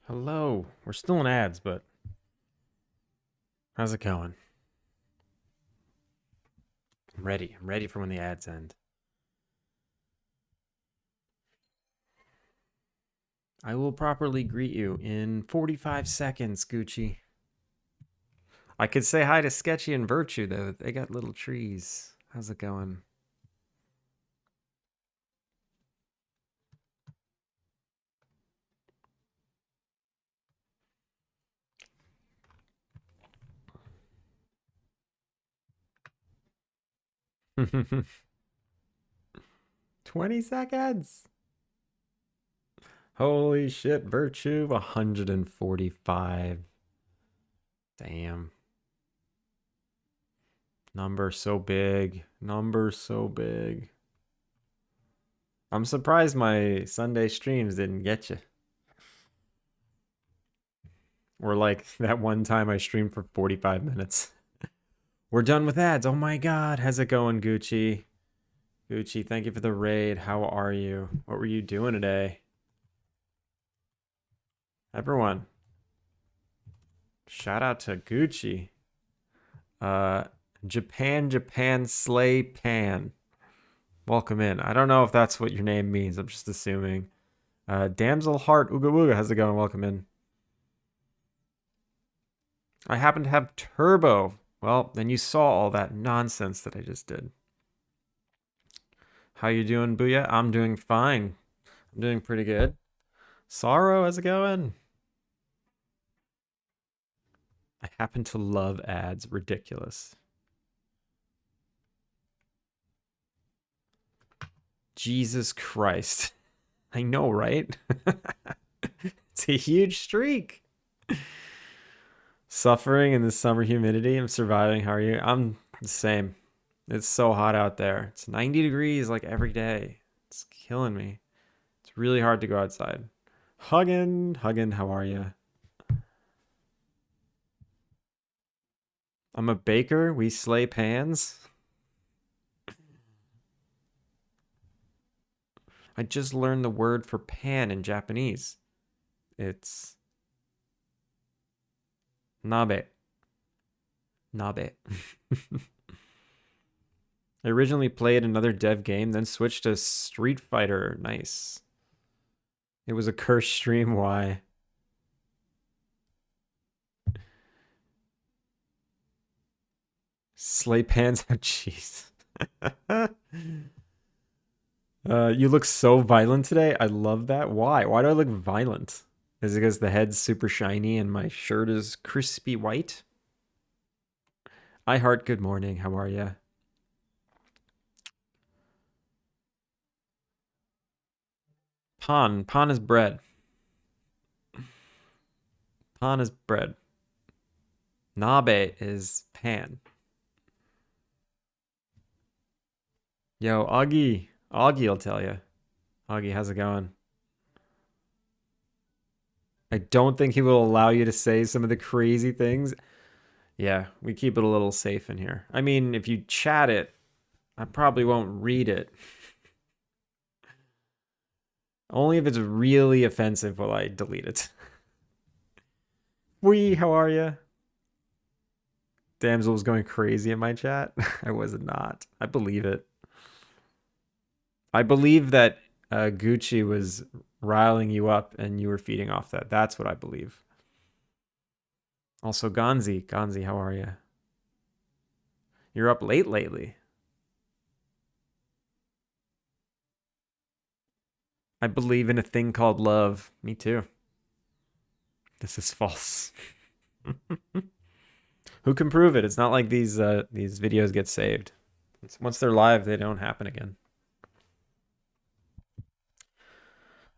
Hello. We're still in ads, but how's it going? I'm ready. I'm ready for when the ads end. I will properly greet you in 45 seconds, Gucci. I could say hi to Sketchy and Virtue, though. They got little trees. How's it going? "20 seconds. Holy shit, Virtue. 145. Damn. Number so big. Number so big. I'm surprised my Sunday streams didn't get you. Or like that one time I streamed for 45 minutes. We're done with ads. Oh my god. How's it going, Gucci? Gucci, thank you for the raid. How are you? What were you doing today? Everyone, shout out to Gucci. Uh, Japan Slay Pan. Welcome in. I don't know if that's what your name means. I'm just assuming. Damsel Heart Ooga Wooga. How's it going? Welcome in. I happen to have Turbo. Well, then you saw all that nonsense that I just did. How you doing, Booyah? I'm doing fine. I'm doing pretty good. Sorrow, how's it going? I happen to love ads. Ridiculous. Jesus Christ. I know, right? It's a huge streak. Suffering in the summer humidity. I'm surviving. How are you? I'm the same. It's so hot out there. It's 90 degrees like every day. It's killing me. It's really hard to go outside. Huggin, how are you? I'm a baker. We slay pans. I just learned the word for pan in Japanese. It's nabe. Nabe. I originally played another dev game, then switched to Street Fighter. Nice. It was a cursed stream. Why? Slay pans. Jeez. You look so violent today. I love that. Why? Why do I look violent? Is it because the head's super shiny and my shirt is crispy white? I heart good morning. How are you? Pan. Pan is bread. Pan is bread. Nabe is pan. Yo, Augie. Augie will tell you. Augie, how's it going? I don't think he will allow you to say some of the crazy things. Yeah, we keep it a little safe in here. I mean, if you chat it, I probably won't read it. Only if it's really offensive will I delete it. Wee, how are you? Damsel was going crazy in my chat. I was not. I believe it. I believe that Gucci was riling you up and you were feeding off that. That's what I believe. Also, Gonzi, how are you? You're up late lately. I believe in a thing called love. Me too. This is false. Who can prove it? It's not like these videos get saved. Once they're live, they don't happen again.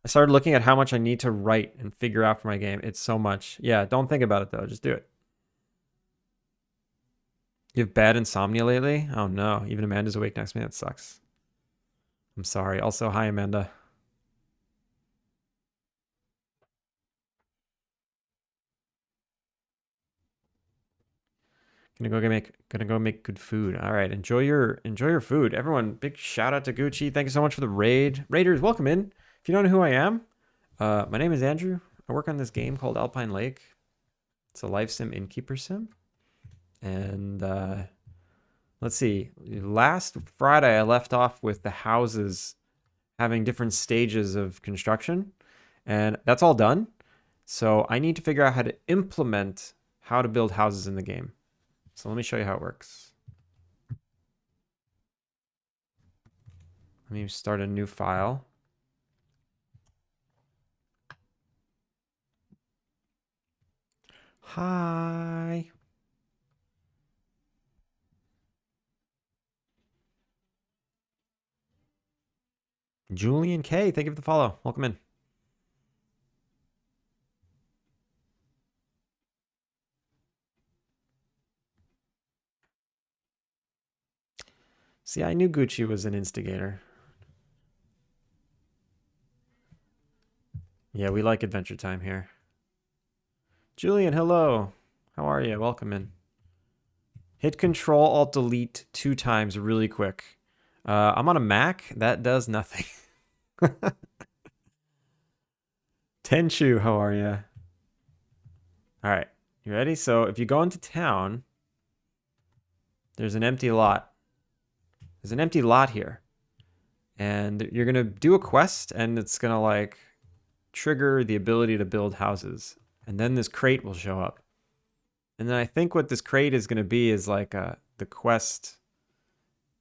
I started looking at how much I need to write and figure out for my game. It's so much. Yeah, don't think about it though. Just do it. You have bad insomnia lately? Oh no. Even Amanda's awake next to me. That sucks. I'm sorry. Also, hi Amanda. Gonna go make good food. All right, enjoy your food. Everyone, big shout out to Gucci. Thank you so much for the raid. Raiders, welcome in. If you don't know who I am, my name is Andrew. I work on this game called Alpine Lake. It's a life sim Innkeeper-Sim. And let's see. Last Friday, I left off with the houses having different stages of construction. And that's all done. So I need to figure out how to implement how to build houses in the game. So let me show you how it works. Let me start a new file. Hi. Julian K, thank you for the follow. Welcome in. See, I knew Gucci was an instigator. Yeah, we like Adventure Time here. Julian, hello. How are you? Welcome in. Hit Control Alt Delete 2 times really quick. I'm on a Mac. That does nothing. Tenchu, how are you? All right, you ready? So if you go into town, there's an empty lot. There's an empty lot here. And you're going to do a quest, and it's going to like trigger the ability to build houses. And then this crate will show up. And then I think what this crate is going to be is like the quest.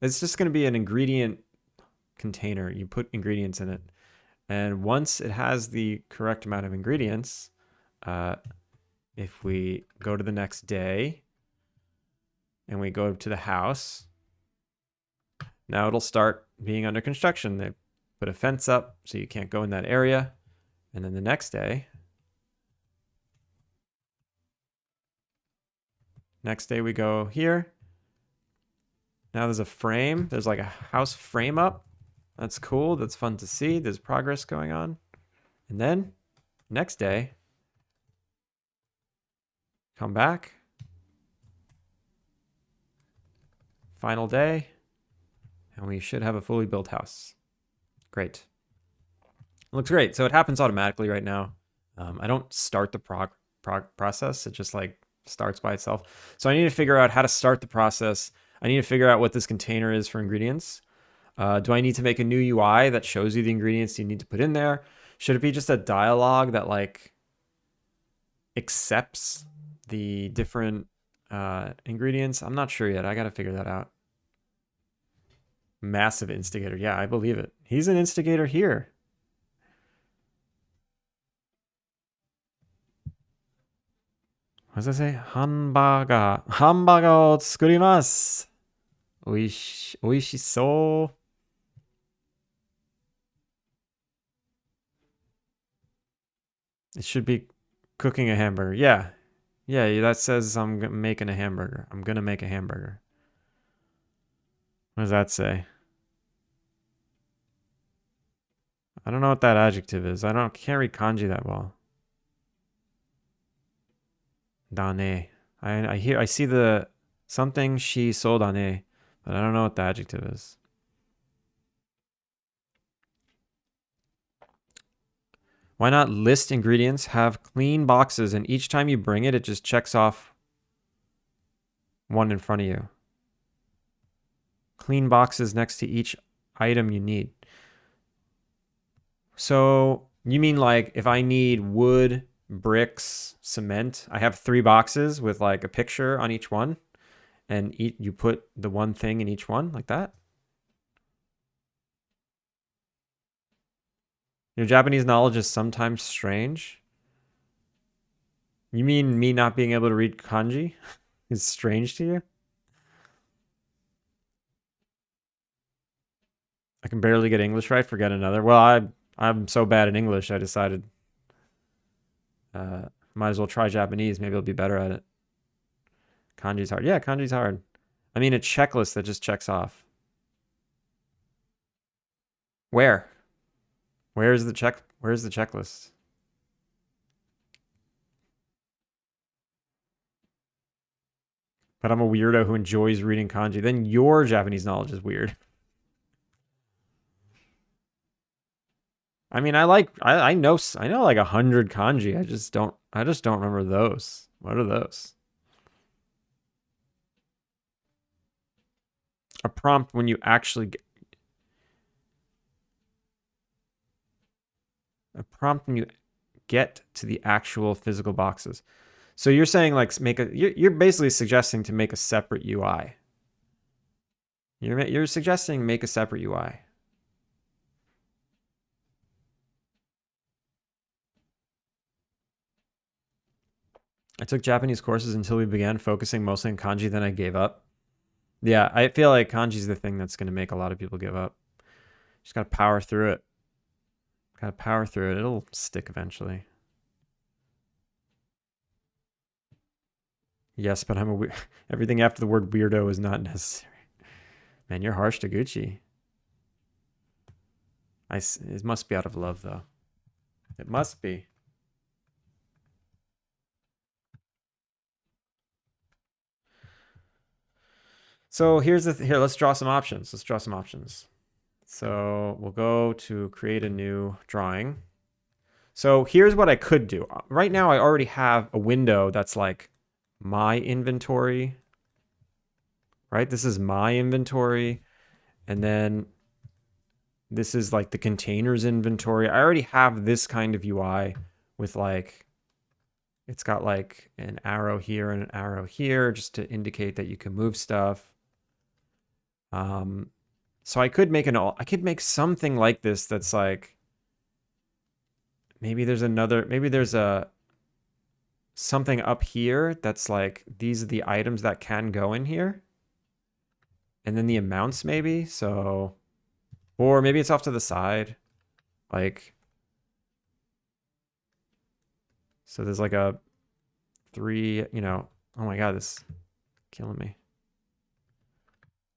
It's just going to be an ingredient container. You put ingredients in it. And once it has the correct amount of ingredients, if we go to the next day and we go to the house, now it'll start being under construction. They put a fence up so you can't go in that area. And then the next day we go here. Now there's a frame. There's like a house frame up. That's cool. That's fun to see. There's progress going on. And then next day, come back. Final day. And we should have a fully built house. Great. It looks great. So it happens automatically right now. I don't start the process. It just like starts by itself. So I need to figure out how to start the process. I need to figure out what this container is for ingredients. Do I need to make a new UI that shows you the ingredients you need to put in there? Should it be just a dialogue that like accepts the different ingredients? I'm not sure yet. I got to figure that out. Massive instigator. Yeah, I believe it. He's an instigator here. What does that say? Hamburger. Hamburger を作ります。おいしそう。It should be cooking a hamburger. Yeah. Yeah, that says I'm making a hamburger. I'm going to make a hamburger. What does that say? I don't know what that adjective is. Can't read kanji that well. Dane. I see the something she sold dane, but I don't know what the adjective is. Why not list ingredients, have clean boxes, and each time you bring it, it just checks off one in front of you. Clean boxes next to each item you need. So you mean like if I need wood, bricks, cement, I have 3 boxes with like a picture on each one, and you put the one thing in each one like that? Your Japanese knowledge is sometimes strange. You mean me not being able to read kanji is strange to you? I can barely get English right, forget another. Well, I'm so bad in English, I decided might as well try Japanese. Maybe I'll be better at it. Kanji's hard. Yeah, kanji's hard. I mean, a checklist that just checks off. Where? Where's the checklist? But I'm a weirdo who enjoys reading kanji. Then your Japanese knowledge is weird. I mean, I know like 100 kanji. I just don't remember those. What are those? A prompt when you actually get, a prompt when you get to the actual physical boxes. So you're saying like you're basically suggesting to make a separate UI. You're suggesting make a separate UI. I took Japanese courses until we began focusing mostly on kanji, then I gave up. Yeah, I feel like kanji's the thing that's going to make a lot of people give up. Just got to power through it. Got to power through it. It'll stick eventually. Yes, but I'm a everything after the word weirdo is not necessary. Man, you're harsh to Gucci. It must be out of love though. It must be. So here. Let's draw some options. Let's draw some options. So we'll go to create a new drawing. So here's what I could do. Right now, I already have a window that's like my inventory. Right, this is my inventory, and then this is like the containers inventory. I already have this kind of UI with like it's got like an arrow here and an arrow here just to indicate that you can move stuff. So I could make something like this that's like maybe there's a something up here that's like these are the items that can go in here. And then the amounts maybe. So or maybe it's off to the side. Like so there's like a 3, oh my god, this is killing me.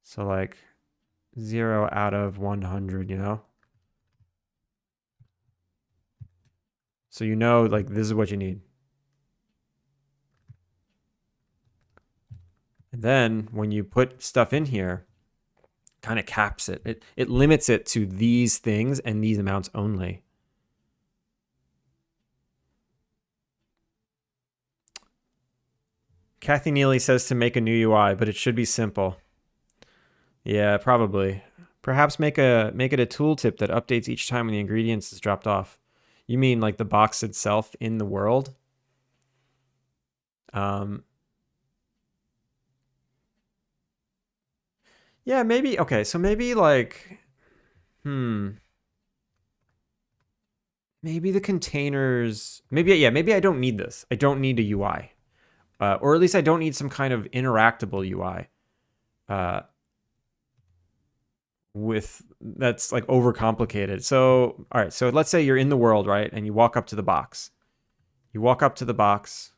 So like 0 out of 100. So like this is what you need. And then when you put stuff in here, kind of caps it. It limits it to these things and these amounts only. Kathy Neely says to make a new UI, but it should be simple. Yeah, probably. Perhaps make it a tooltip that updates each time when the ingredients is dropped off. You mean like the box itself in the world? Um, yeah, maybe. Okay, so maybe like, hmm, maybe the containers. Maybe yeah, maybe I don't need this. I don't need a UI, or at least I don't need some kind of interactable UI. Uh, with that's like overcomplicated. So, all right, so let's say you're in the world, right? And you walk up to the box. You walk up to the box.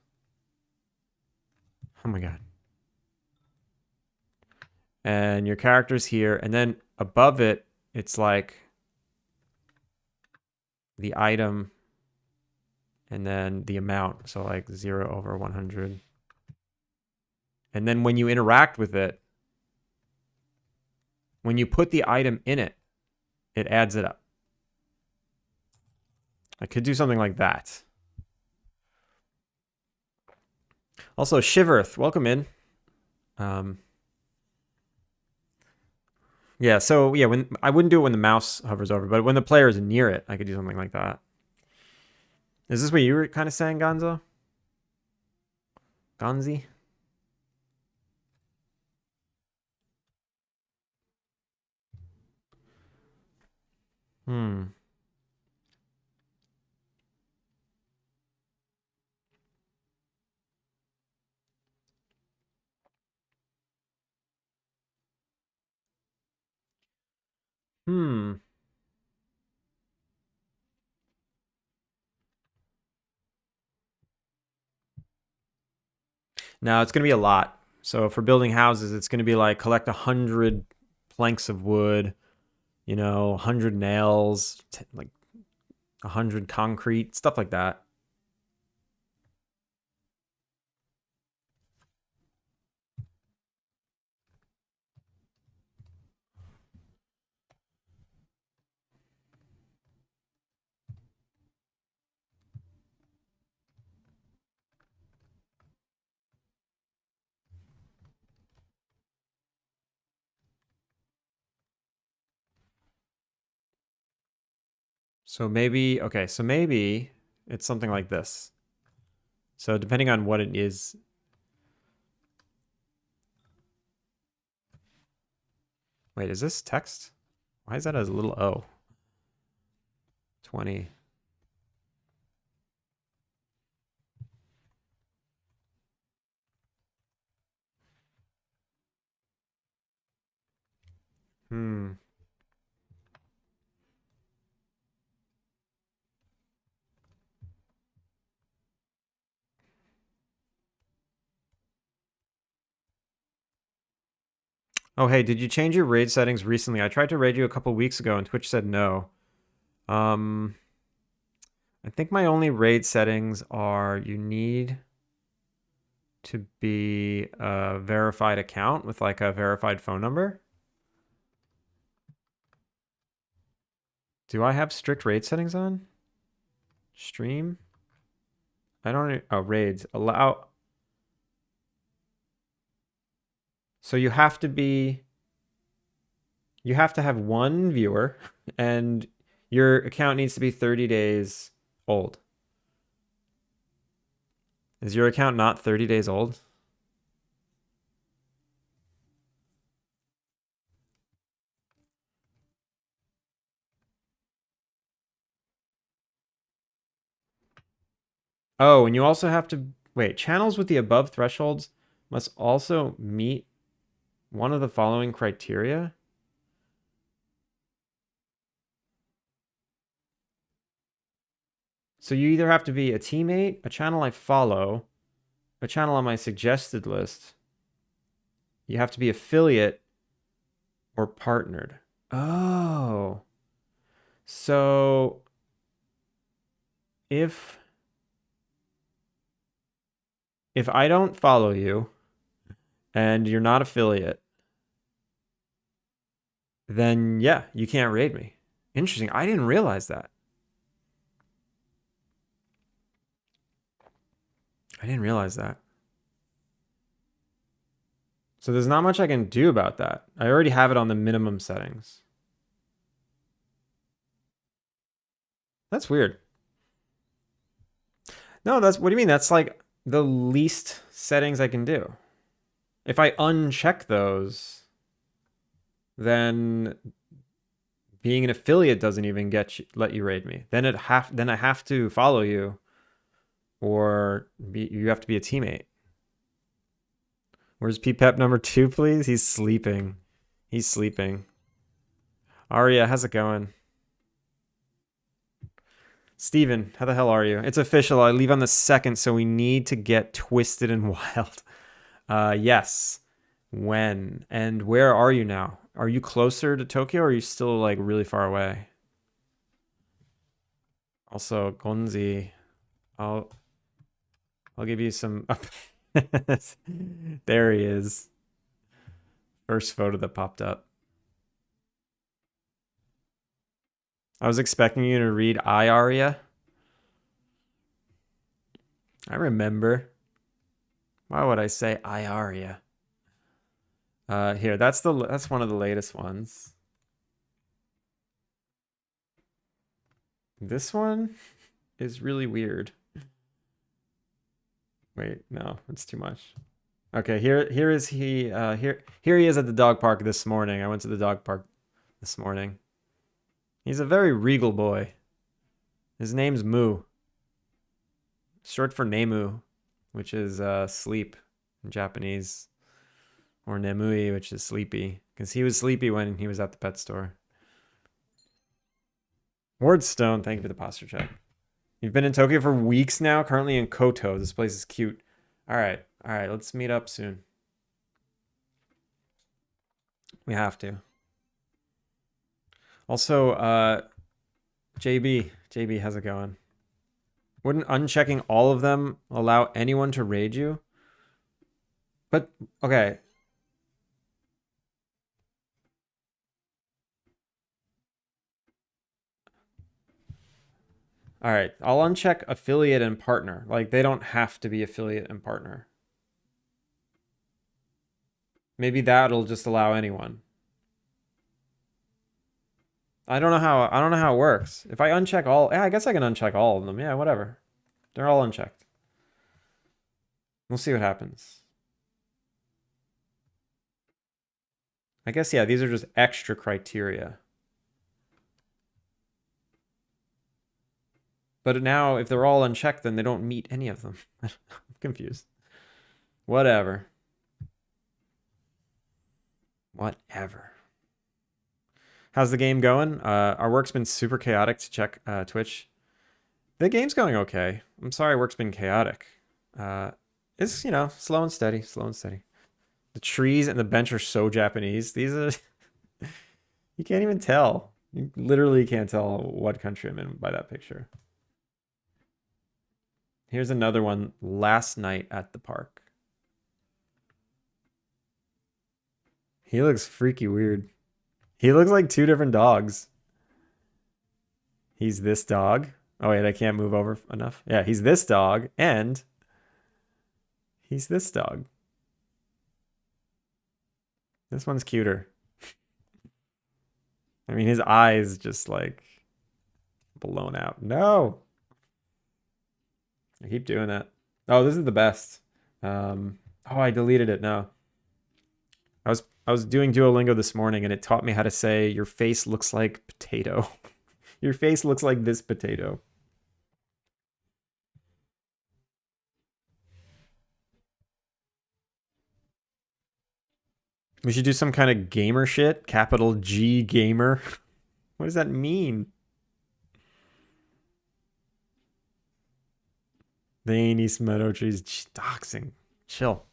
Oh my god. And your character's here, and then above it, it's like the item and then the amount. So like 0 over 100. And then when you interact with it, when you put the item in it, it adds it up. I could do something like that. Also, Shiverth, welcome in. Um, yeah, so yeah, when I wouldn't do it when the mouse hovers over, but when the player is near it, I could do something like that. Is this what you were kind of saying, Gonzo? Gonzi? Hmm. Hmm. Now it's gonna be a lot. So for building houses, it's gonna be like collect 100 planks of wood, 100 nails, like 100 concrete, stuff like that. So maybe, okay, so maybe it's something like this. So depending on what it is. Wait, is this text? Why is that as a little O? 20. Hmm. Oh, hey, did you change your raid settings recently? I tried to raid you a couple weeks ago and Twitch said no. Um, I think my only raid settings are you need to be a verified account with like a verified phone number. Do I have strict raid settings on? Stream? I don't, oh, raids. Allow. So you have to have one viewer and your account needs to be 30 days old. Is your account not 30 days old? Oh, and you also have to wait. Channels with the above thresholds must also meet one of the following criteria. So you either have to be a teammate, a channel I follow, a channel on my suggested list. You have to be affiliate or partnered. Oh. So if I don't follow you and you're not affiliate, then yeah, you can't raid me. Interesting. I didn't realize that. I didn't realize that. So there's not much I can do about that. I already have it on the minimum settings. That's weird. No, that's what do you mean? That's like the least settings I can do. If I uncheck those, then being an affiliate doesn't even let you raid me. Then I have to follow you, or you have to be a teammate. Where's Pep number 2, please? He's sleeping. He's sleeping. Aria, how's it going? Steven, how the hell are you? It's official. I leave on the 2nd, so we need to get twisted and wild. Yes. When? And where are you now? Are you closer to Tokyo or are you still like really far away? Also, Gonzi, I'll give you some. There he is. First photo that popped up. I was expecting you to read I Aria. I remember. Why would I say I Aria? Here, that's one of the latest ones. This one is really weird. Wait, no, it's too much. Okay, here is he here he is at the dog park this morning. I went to the dog park this morning. He's a very regal boy. His name's Moo. Short for Nemu, which is sleep in Japanese. Or Nemui, which is sleepy. Because he was sleepy when he was at the pet store. Wardstone, thank you for the posture check. You've been in Tokyo for weeks now, currently in Koto. This place is cute. Alright, let's meet up soon. We have to. Also, JB, how's it going? Wouldn't unchecking all of them allow anyone to raid you? But, okay. All right, I'll uncheck affiliate and partner. Like, they don't have to be affiliate and partner. Maybe that'll just allow anyone. I don't know how it works. If I uncheck all, yeah, I guess I can uncheck all of them. Yeah, whatever. They're all unchecked. We'll see what happens. I guess yeah, these are just extra criteria. But now if they're all unchecked, then they don't meet any of them. I'm confused. Whatever. Whatever. How's the game going? Our work's been super chaotic to check Twitch. The game's going okay. I'm sorry work's been chaotic. Uh, it's, you know, slow and steady, slow and steady. The trees and the bench are so Japanese. These are, you can't even tell. You literally can't tell what country I'm in by that picture. Here's another one last night at the park. He looks freaky weird. He looks like two different dogs. He's this dog. Oh, wait, I can't move over enough. Yeah, he's this dog, and he's this dog. This one's cuter. I mean, his eyes just like blown out. No. I keep doing that. Oh, this is the best. Oh, I deleted it. No. I was doing Duolingo this morning and it taught me how to say your face looks like potato. Your face looks like this potato. We should do some kind of gamer shit. Capital G gamer. What does that mean? Veiny meadow trees. Doxing. Chill.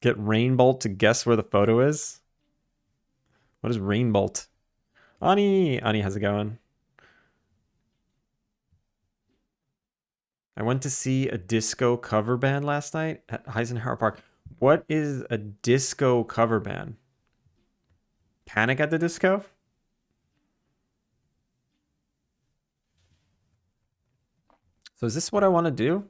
Get Rainbolt to guess where the photo is. What is Rainbolt? Ani, how's it going? I went to see a disco cover band last night at Eisenhower Park. What is a disco cover band? Panic at the Disco? So is this what I want to do?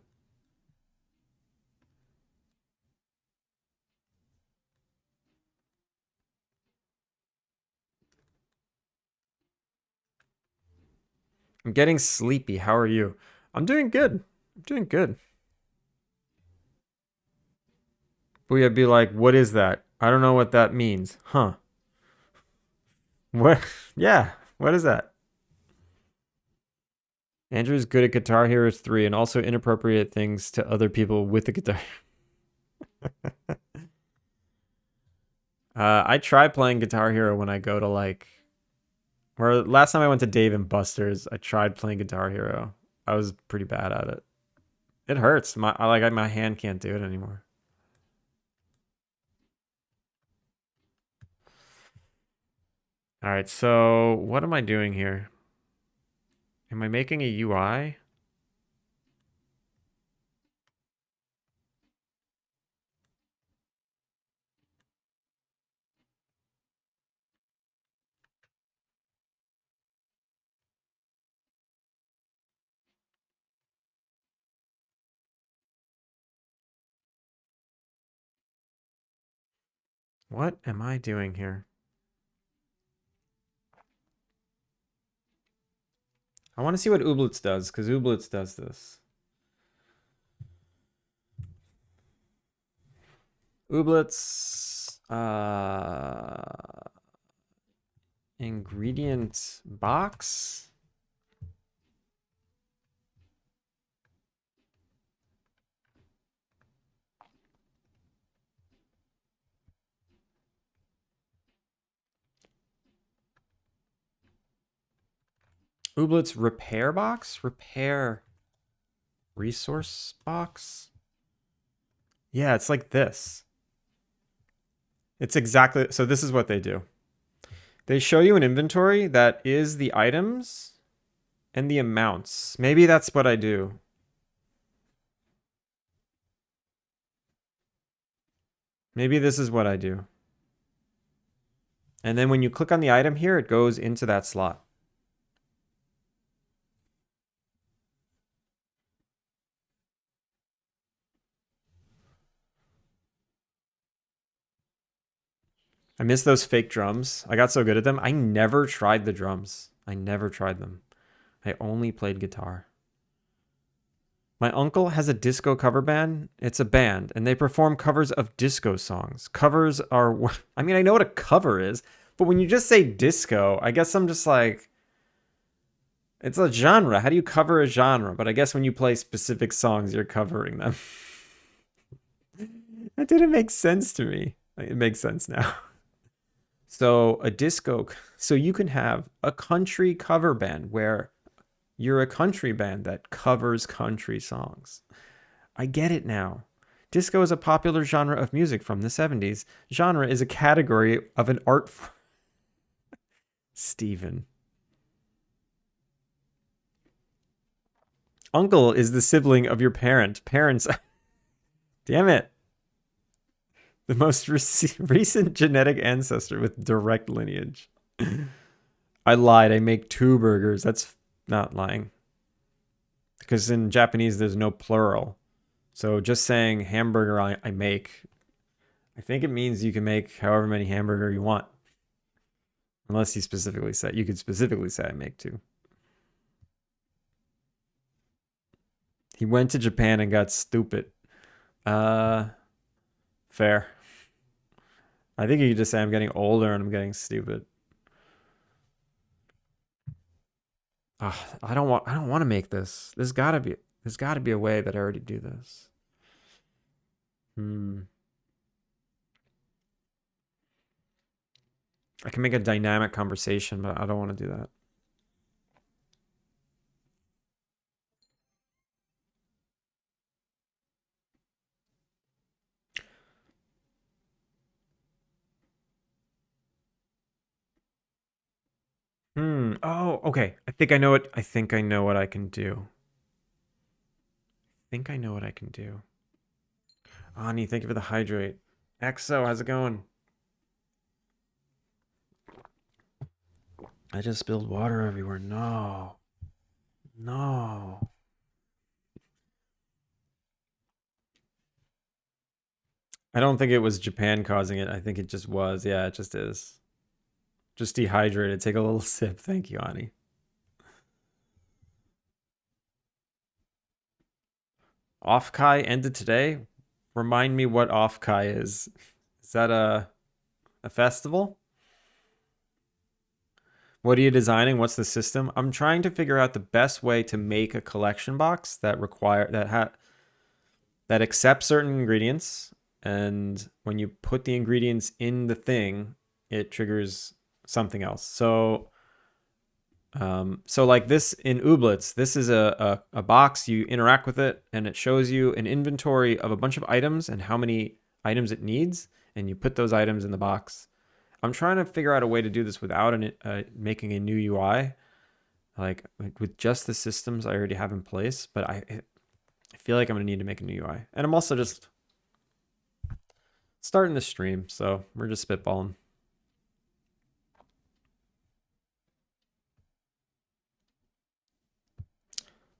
I'm getting sleepy. How are you? I'm doing good. I'm doing good. Booyah be like, what is that? I don't know what that means. Huh. What? Yeah. What is that? Andrew's good at Guitar Hero 3 and also inappropriate things to other people with the guitar. I try playing Guitar Hero when I go to like, or last time I went to Dave and Buster's, I tried playing Guitar Hero. I was pretty bad at it. It hurts. My hand can't do it anymore. All right, so what am I doing here? Am I making a UI? What am I doing here? I want to see what Ooblets does, because Ooblets does this. Ooblets, ingredient box. Ooblets repair box? Repair resource box? Yeah, it's like this. It's exactly, so this is what they do. They show you an inventory that is the items and the amounts. Maybe that's what I do. Maybe this is what I do. And then when you click on the item here, it goes into that slot. I miss those fake drums. I got so good at them. I never tried the drums. I never tried them. I only played guitar. My uncle has a disco cover band. It's a band, and they perform covers of disco songs. Covers are, I mean, I know what a cover is, but when you just say disco, I guess I'm just like, it's a genre. How do you cover a genre? But I guess when you play specific songs, you're covering them. That didn't make sense to me. It makes sense now. So a disco, so you can have a country cover band where you're a country band that covers country songs. I get it now. Disco is a popular genre of music from the 70s. Genre is a category of an art. Steven. Uncle is the sibling of your parent. Parents. Damn it. The most recent genetic ancestor with direct lineage. I lied. I make two burgers. That's not lying. Because in Japanese, there's no plural. So just saying hamburger I make, I think it means you can make however many hamburger you want. Unless you specifically say, you could specifically say I make two. He went to Japan and got stupid. Fair. I think you could just say I'm getting older and I'm getting stupid. I don't want to make this. There's gotta be a way that I already do this. Hmm. I can make a dynamic conversation, but I don't want to do that. Hmm. Oh, okay. I think I know what I can do. I think I know what I can do. Ani, thank you for the hydrate. EXO, how's it going? I just spilled water everywhere. No. No. I don't think it was Japan causing it. I think it just was. Yeah, it just is. Just dehydrated. Take a little sip. Thank you, Ani. Off Kai ended today. Remind me what Off Kai is. Is that a festival? What are you designing? What's the system? I'm trying to figure out the best way to make a collection box that accepts certain ingredients, and when you put the ingredients in the thing, it triggers something else. So like this in Ooblets, this is a box. You interact with it, and it shows you an inventory of a bunch of items and how many items it needs, and you put those items in the box. I'm trying to figure out a way to do this without making a new UI, like with just the systems I already have in place. But I feel like I'm gonna need to make a new UI, and I'm also just starting the stream, so we're just spitballing.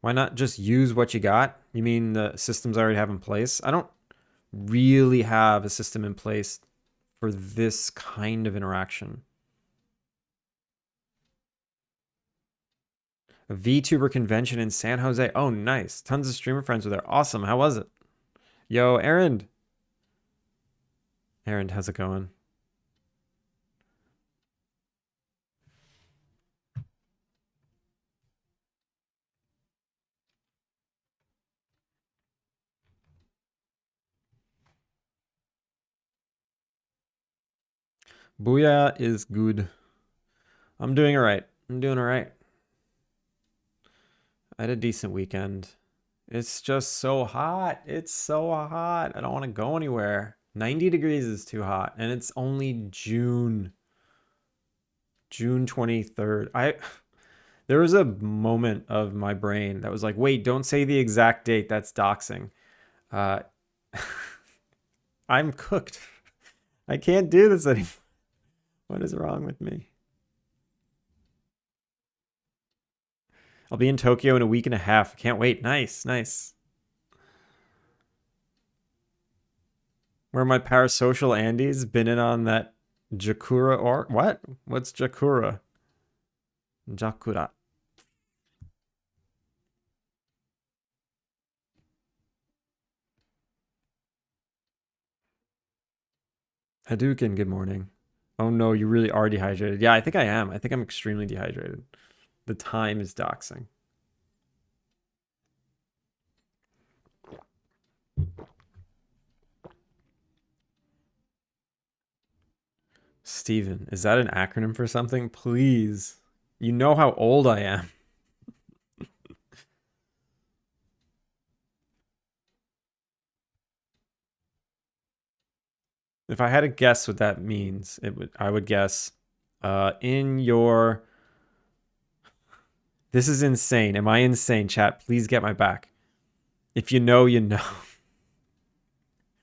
Why not just use what you got? You mean the systems I already have in place? I don't really have a system in place for this kind of interaction. A VTuber convention in San Jose. Oh, nice. Tons of streamer friends were there. Awesome. How was it? Yo, Aaron. Aaron, how's it going? Booyah is good. I'm doing all right. I'm doing all right. I had a decent weekend. It's just so hot. It's so hot. I don't want to go anywhere. 90 degrees is too hot, and it's only June. June 23rd. There was a moment of my brain that was like, "Wait, don't say the exact date. That's doxing." Uh I'm cooked. I can't do this anymore. What is wrong with me? I'll be in Tokyo in a week and a half. Can't wait. Nice, nice. Where are my parasocial Andes been in on that Jakura or what? What's Jakura? Jakura. Hadouken, good morning. Oh no, you really are dehydrated. Yeah, I think I am. I think I'm extremely dehydrated. The time is doxing. Steven, is that an acronym for something? Please. You know how old I am. If I had to guess what that means, I would guess in your this is insane. Am I insane, chat? Please get my back. If you know, you know.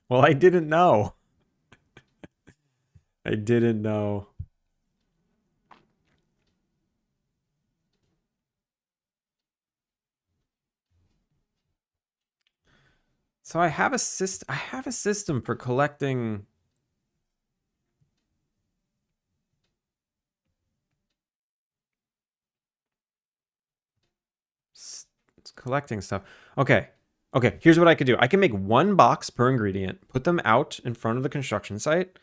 Well, I didn't know. I didn't know. So I have a system for collecting collecting stuff. Okay. Okay, here's what I could do. I can make one box per ingredient, put them out in front of the construction site,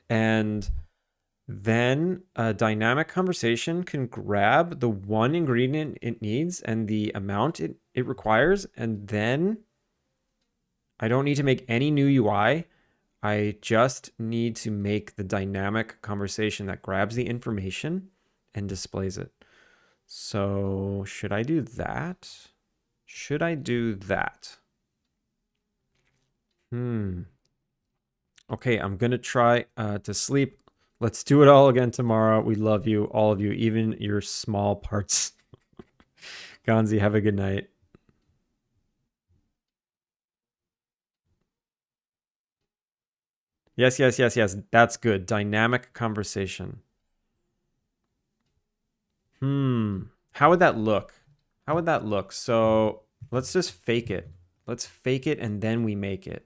and then a dynamic conversation can grab the one ingredient it needs and the amount it requires, and then I don't need to make any new UI. I just need to make the dynamic conversation that grabs the information and displays it. So, should I do that? Should I do that? Okay, I'm gonna try to sleep. Let's do it all again tomorrow. We love you, all of you, even your small parts. Gonzi, have a good night. Yes, yes, yes, yes. That's good. Dynamic conversation. How would that look? How would that look? So let's just fake it. Let's fake it and then we make it.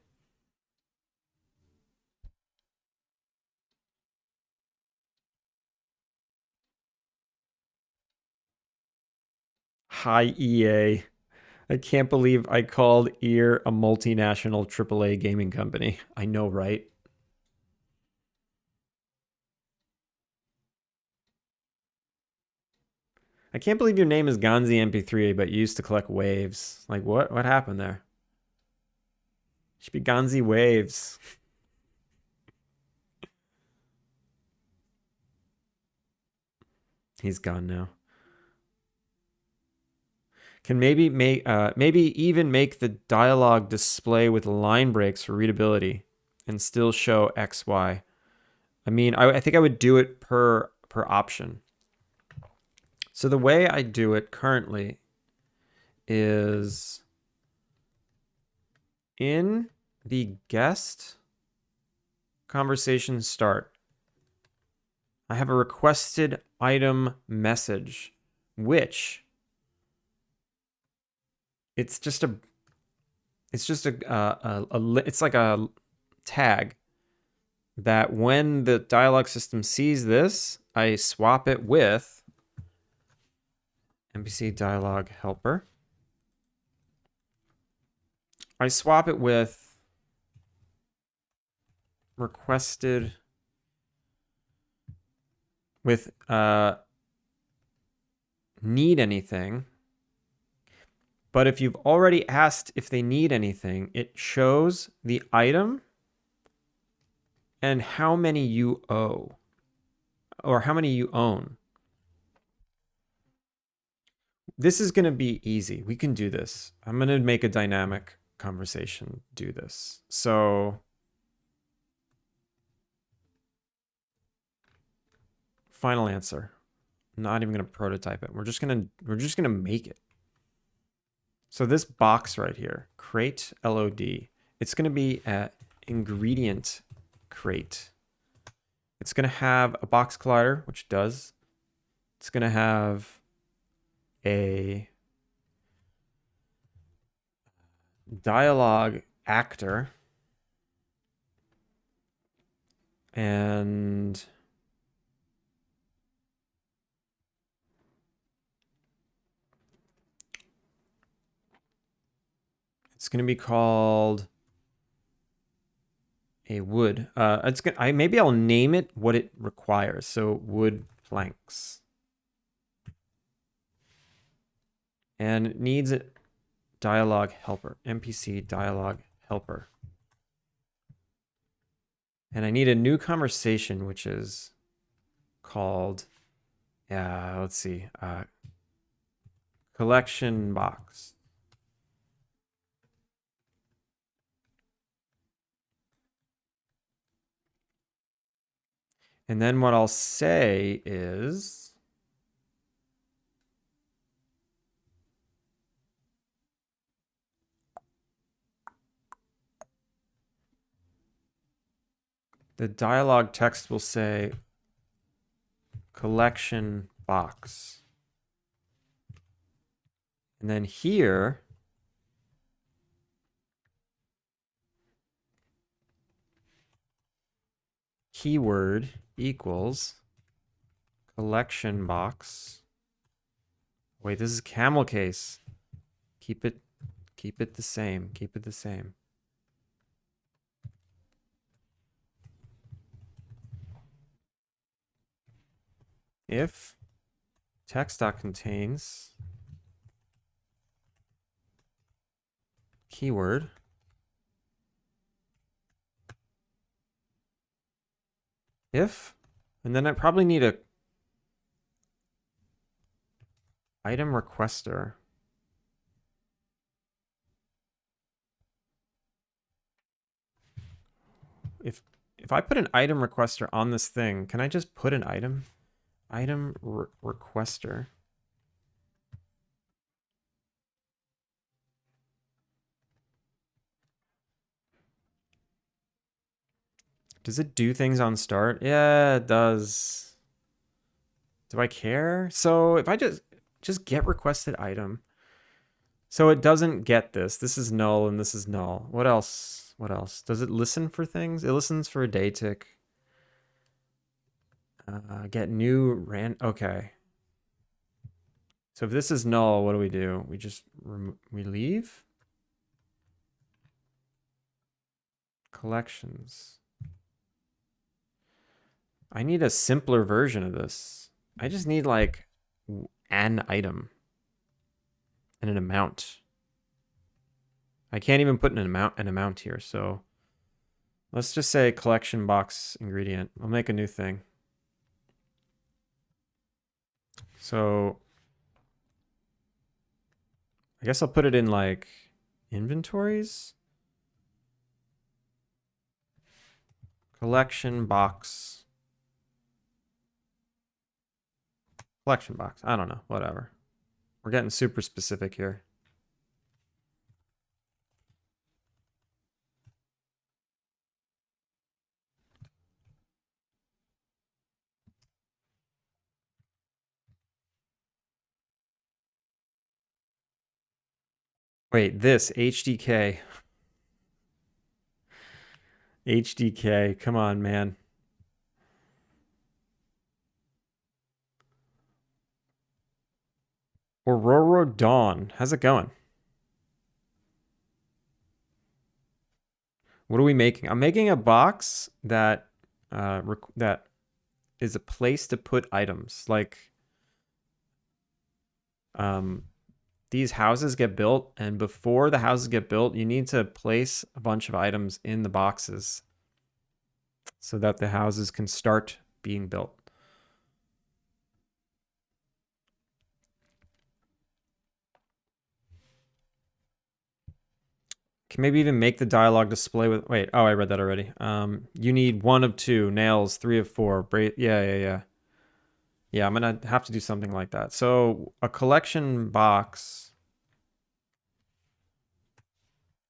Hi, EA. I can't believe I called EAR a multinational AAA gaming company. I know, right? I can't believe your name is Gonzi MP3, but you used to collect waves. Like, what? What happened there? It should be Gonzi Waves. He's gone now. Can maybe even make the dialogue display with line breaks for readability and still show X, Y. I mean, I think I would do it per option. So the way I do it currently is in the guest conversation start. I have a requested item message, which it's just a it's like a tag that when the dialogue system sees this, I swap it with NPC dialogue helper. I swap it with requested with need anything. But if you've already asked if they need anything, it shows the item and how many you owe or how many you own. This is going to be easy. We can do this. I'm going to make a dynamic conversation do this. So final answer. I'm not even going to prototype it. We're just going to make it. So this box right here, crate LOD, it's going to be an ingredient crate. It's going to have a box collider, which does. It's going to have a dialogue actor and It's going to be called a wood. Maybe I'll name it what it requires. So wood planks. And it needs a dialogue helper. NPC dialogue helper. And I need a new conversation, which is called, let's see, collection box. And then what I'll say is, the dialogue text will say collection box. And then here, keyword equals collection box. Wait, this is camel case. Keep it the same. Keep it the same. If text.contains keyword if, and then I probably need a item requester. If I put an item requester on this thing, can I just put an item? Item requester. Does it do things on start? Yeah, it does. Do I care? So if I just get requested item. So it doesn't get this. This is null and this is null. What else? What else? Does it listen for things? It listens for a day tick. Get new okay. So if this is null, what do? We just we leave? Collections. I need a simpler version of this. I just need like an item and an amount. I can't even put an amount here, so let's just say collection box ingredient. I'll make a new thing. So I guess I'll put it in like inventories. Collection box. Collection box. I don't know. Whatever. We're getting super specific here. Wait, this HDK. HDK. Come on, man. Aurora Dawn. How's it going? What are we making? I'm making a box that that is a place to put items. Like these houses get built, and before the houses get built, you need to place a bunch of items in the boxes so that the houses can start being built. Can maybe even make the dialogue display with, wait, oh, I read that already. You need 1 of 2, nails, 3 of 4, yeah. Yeah, I'm gonna have to do something like that. So a collection box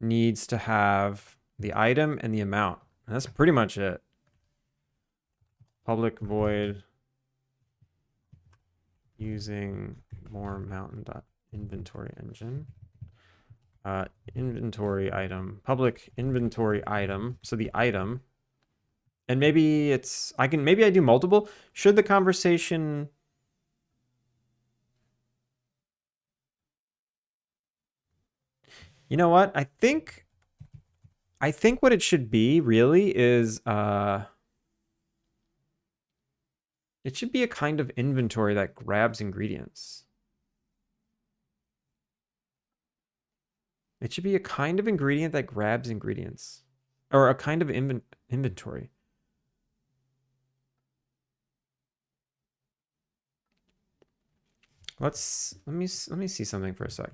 needs to have the item and the amount. And that's pretty much it. Public void using more mountain inventory engine. Inventory item, public inventory item. So the item, and maybe it's, maybe I do multiple. Should the conversation, You know what? I think what it should be really is it should be a kind of inventory that grabs ingredients. It should be a kind of ingredient that grabs ingredients. Or a kind of inventory. Let me see something for a sec.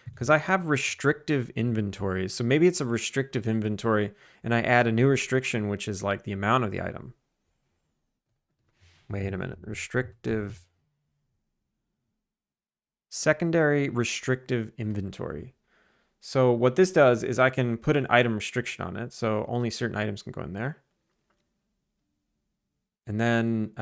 Because I have restrictive inventories. So maybe it's a restrictive inventory and I add a new restriction, which is like the amount of the item. Wait a minute. Restrictive. Secondary restrictive inventory. So what this does is I can put an item restriction on it. So only certain items can go in there. And then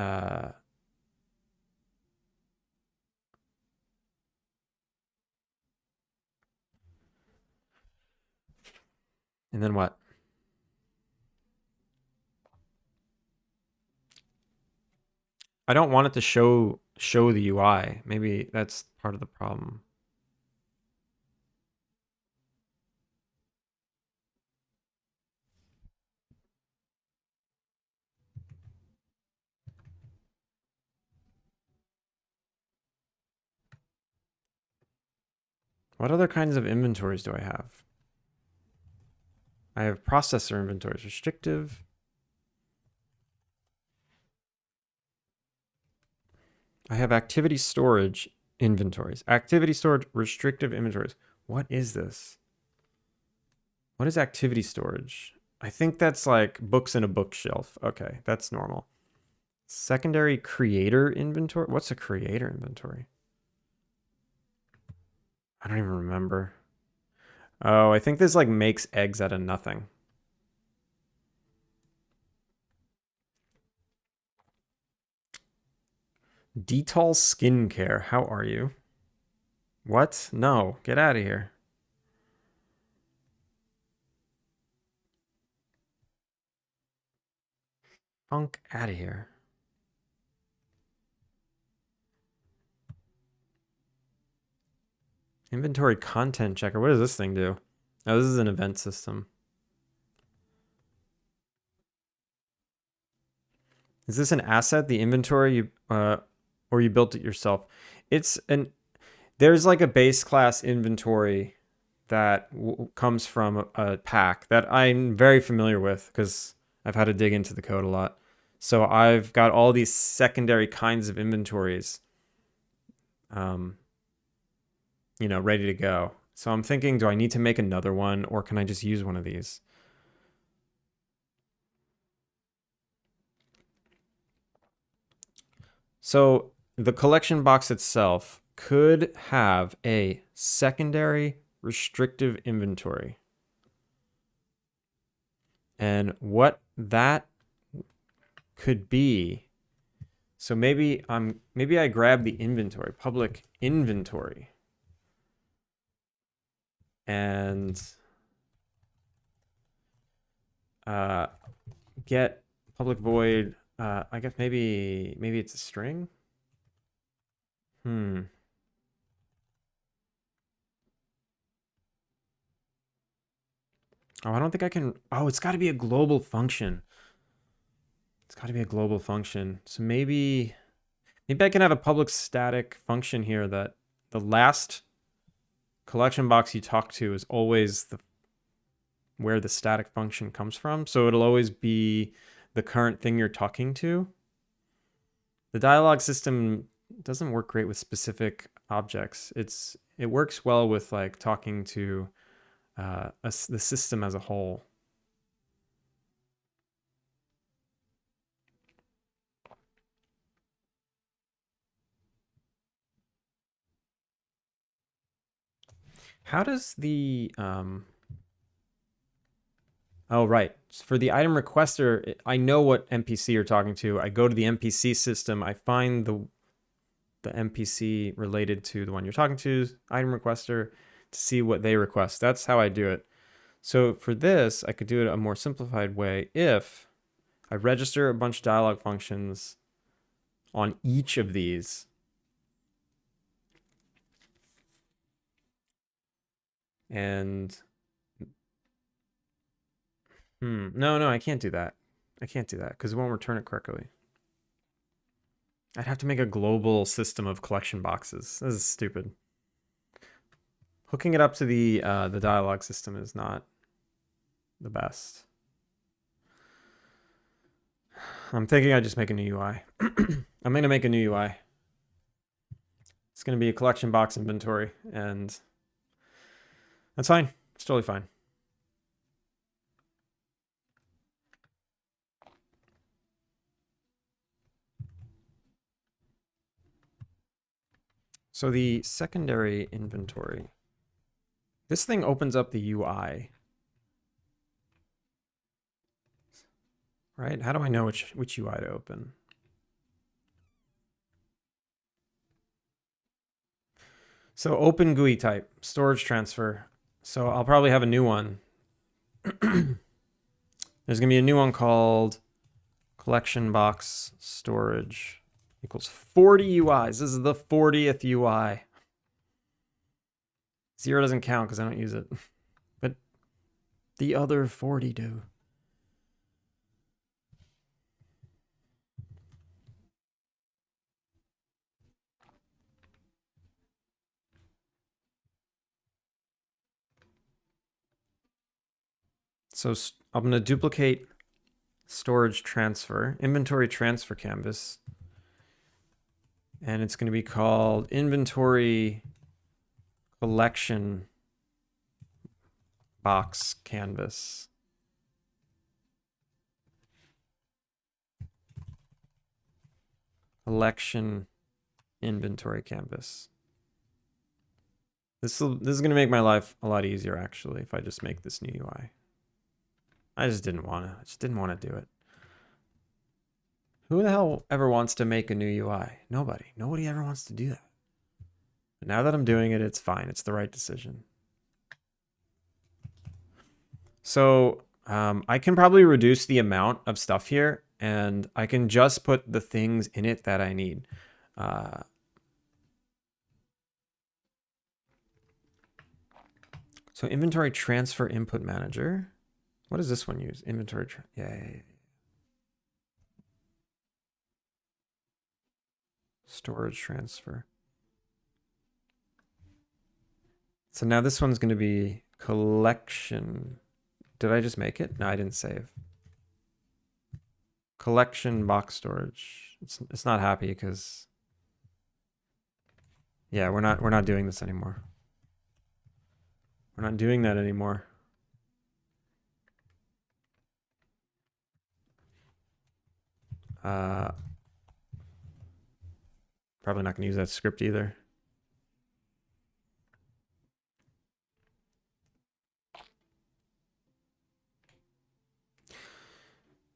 what? I don't want it to show the UI. Maybe that's part of the problem. What other kinds of inventories do I have? I have processor inventories, restrictive. I have activity storage inventories. Activity storage, restrictive inventories. What is this? What is activity storage? I think that's like books in a bookshelf. Okay, that's normal. Secondary creator inventory. What's a creator inventory? I don't even remember. Oh, I think this like makes eggs out of nothing. Detol skincare. How are you? What? No, get out of here. Funk out of here. Inventory content checker. What does this thing do? Oh, this is an event system. Is this an asset, the inventory you or you built it yourself? It's an there's like a base class inventory that comes from a pack that I'm very familiar with because I've had to dig into the code a lot. So I've got all these secondary kinds of inventories, um, ready to go. So I'm thinking, do I need to make another one or can I just use one of these? So the collection box itself could have a secondary restrictive inventory. And what that could be, so maybe I grab the inventory, public inventory, and get public void. I guess maybe it's a string. Hmm. Oh, I don't think I can. Oh, it's got to be a global function. It's got to be a global function. So maybe I can have a public static function here that the last collection box you talk to is always where the static function comes from. So it'll always be the current thing you're talking to. The dialogue system doesn't work great with specific objects. It works well with like talking to the system as a whole. How does the oh, right. For the item requester, I know what NPC you're talking to. I go to the NPC system. I find the NPC related to the one you're talking to, item requester, to see what they request. That's how I do it. So for this, I could do it a more simplified way if I register a bunch of dialog functions on each of these. And no, I can't do that. I can't do that because it won't return it correctly. I'd have to make a global system of collection boxes. This is stupid. Hooking it up to the dialogue system is not the best. I'm thinking I just make a new UI. I'm gonna make a new UI. It's gonna be a collection box inventory, and that's fine. It's totally fine. So the secondary inventory, this thing opens up the UI, right? How do I know which UI to open? So open GUI type, storage transfer. So I'll probably have a new one. There's gonna be a new one called collection box storage equals 40 UIs. This is the 40th UI. 0 doesn't count because I don't use it. But the other 40 do. So I'm going to duplicate storage transfer, inventory transfer canvas. And it's going to be called inventory collection box canvas. Collection inventory canvas. This is going to make my life a lot easier, actually, if I just make this new UI. I just didn't want to. I just didn't want to do it. Who the hell ever wants to make a new UI? Nobody. Nobody ever wants to do that. But now that I'm doing it, it's fine. It's the right decision. So I can probably reduce the amount of stuff here, and I can just put the things in it that I need. So inventory transfer input manager. What does this one use? Inventory. Yeah. Storage transfer. So now this one's going to be collection. Did I just make it? No, I didn't save. Collection box storage. It's not happy because yeah, we're not doing this anymore. We're not doing that anymore. Probably not going to use that script either.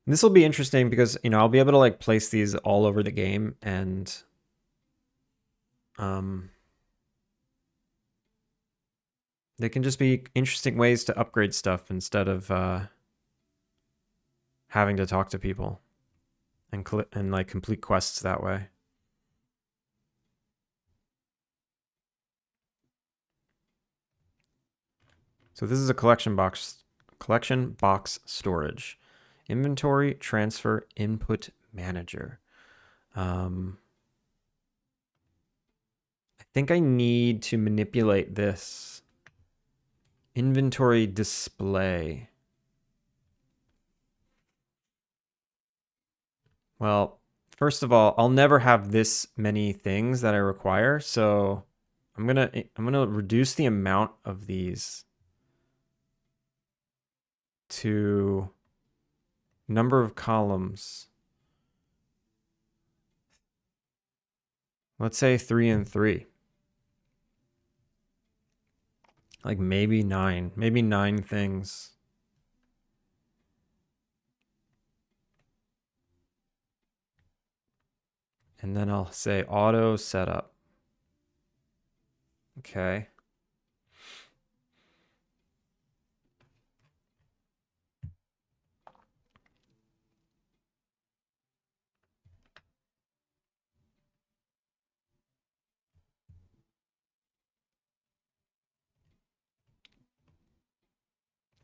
This will be interesting because, you know, I'll be able to like place these all over the game, and they can just be interesting ways to upgrade stuff instead of having to talk to people and like complete quests that way. So this is a collection box storage. Inventory transfer input manager. I think I need to manipulate this. Inventory display. Well, first of all, I'll never have this many things that I require, so I'm gonna reduce the amount of these to number of columns. Let's say 3 and 3. Like maybe 9. Maybe 9 things. And then I'll say auto setup. Okay.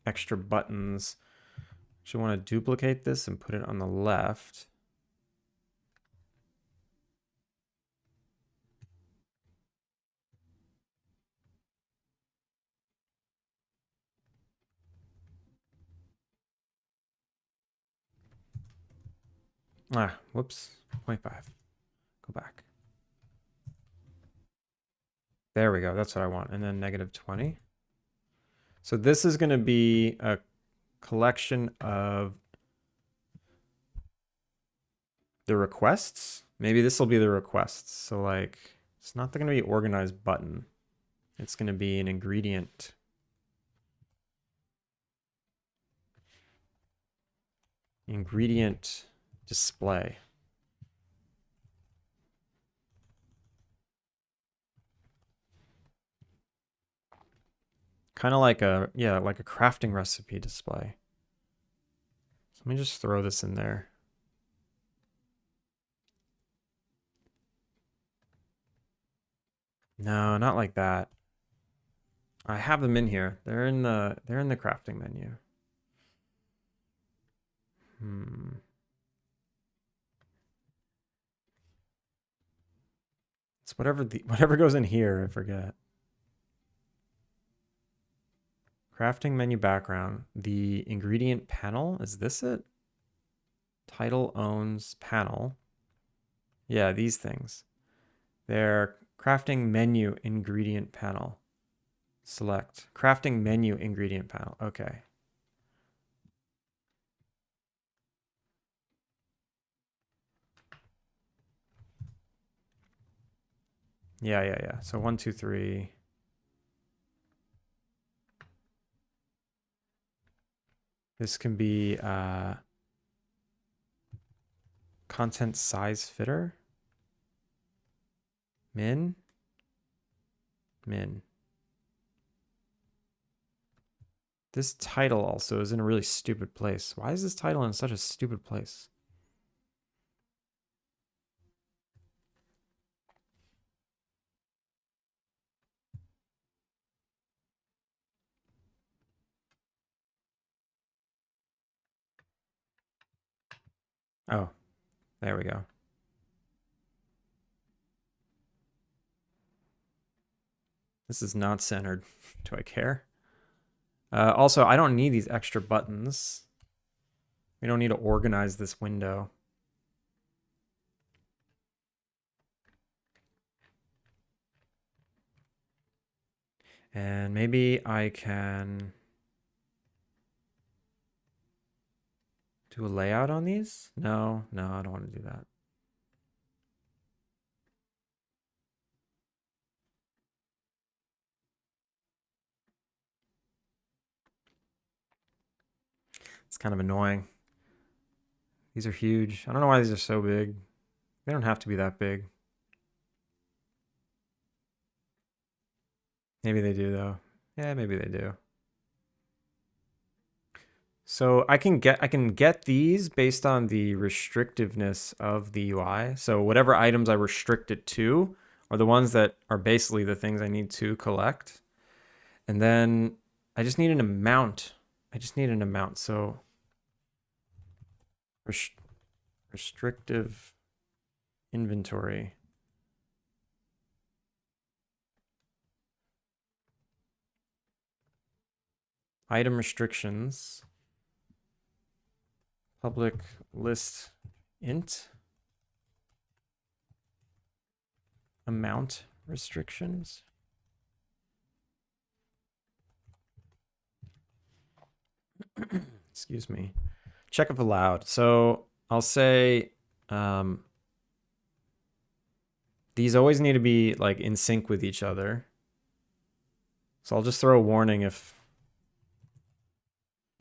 extra buttons. Actually want to duplicate this and put it on the left. Ah, whoops, 0.5. Go back. There we go, that's what I want. And then -20. So this is going to be a collection of the requests. Maybe this will be the requests. So like, it's not going to be organized button. It's going to be an ingredient. Ingredient display. Kind of like a, yeah, like a crafting recipe display. So let me just throw this in there. No, not like that. I have them in here. They're in the crafting menu. It's whatever goes in here, I forget. Crafting menu background. The ingredient panel, is this it? Title owns panel. Yeah, these things. They're crafting menu ingredient panel. Select. Crafting menu ingredient panel. Okay. Yeah. So 1, 2, 3. This can be content size fitter. Min. This title also is in a really stupid place. Why is this title in such a stupid place? Oh, there we go. This is not centered. Do I care? Also, I don't need these extra buttons. We don't need to organize this window. And maybe I can do a layout on these? No, I don't want to do that. It's kind of annoying. These are huge. I don't know why these are so big. They don't have to be that big. Maybe they do though. Yeah, maybe they do. So I can get these based on the restrictiveness of the UI. So whatever items I restrict it to are the ones that are basically the things I need to collect. And then I just need an amount. So restrictive inventory. Item restrictions. Public list int. Amount restrictions. Excuse me. Check if allowed. So I'll say these always need to be like in sync with each other. So I'll just throw a warning if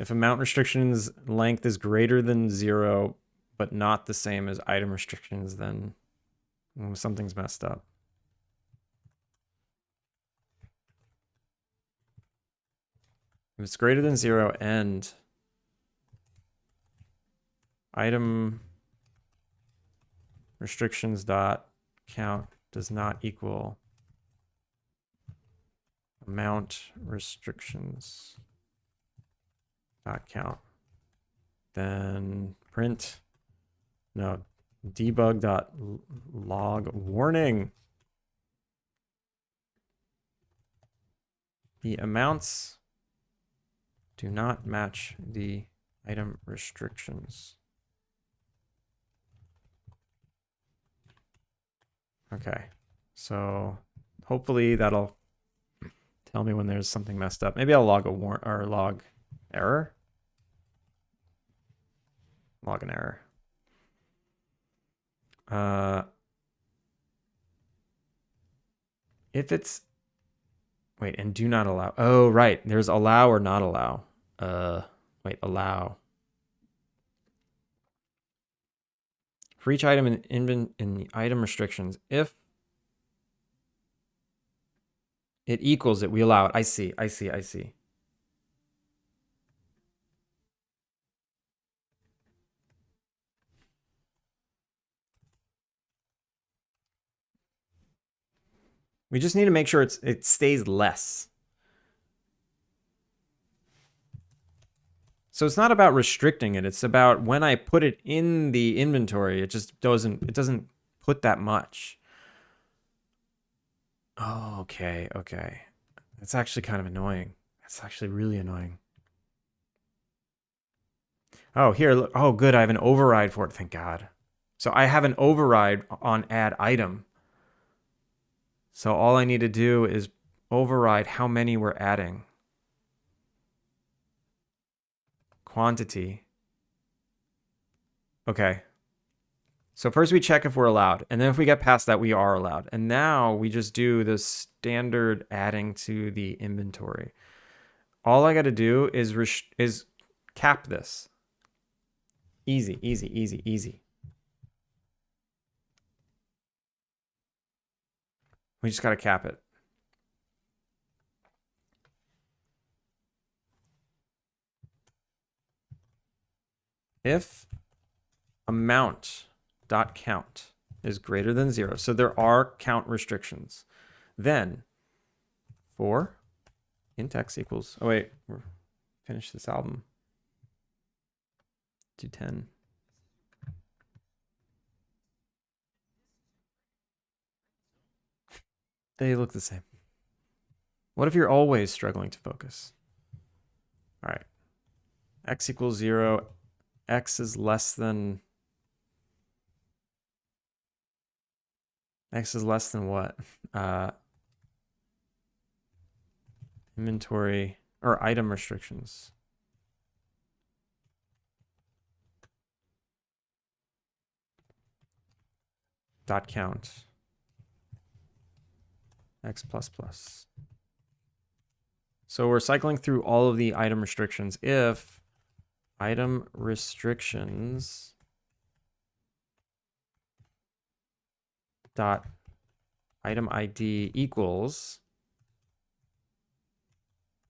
amount restrictions length is greater than 0, but not the same as item restrictions, then something's messed up. If it's greater than 0 and item restrictions dot count does not equal amount restrictions. dot count. Then print, no, debug dot log warning. The amounts do not match the item restrictions. Okay, so hopefully that'll tell me when there's something messed up. Maybe I'll log a warrant or log error. Log an error. If it's, wait, and do not allow. Oh, right. There's allow or not allow. Wait, allow. For each item in the item restrictions, if it equals it, we allow it. I see. We just need to make sure it stays less. So it's not about restricting it. It's about when I put it in the inventory, it just doesn't put that much. Oh, okay. That's actually kind of annoying. That's actually really annoying. Oh, here, look. Oh, good. I have an override for it. Thank God. So I have an override on add item. So all I need to do is override how many we're adding. Quantity. Okay. So first we check if we're allowed. And then if we get past that, we are allowed. And now we just do the standard adding to the inventory. All I got to do is cap this. Easy. We just got to cap it. If amount dot count is greater than 0, so there are count restrictions, then for int x equals, oh wait, we're finish this album. Do 10. They look the same. What if you're always struggling to focus? All right. X equals 0. X is less than... X is less than what? Inventory or item restrictions. Dot count. X plus plus. So we're cycling through all of the item restrictions. If item restrictions dot item ID equals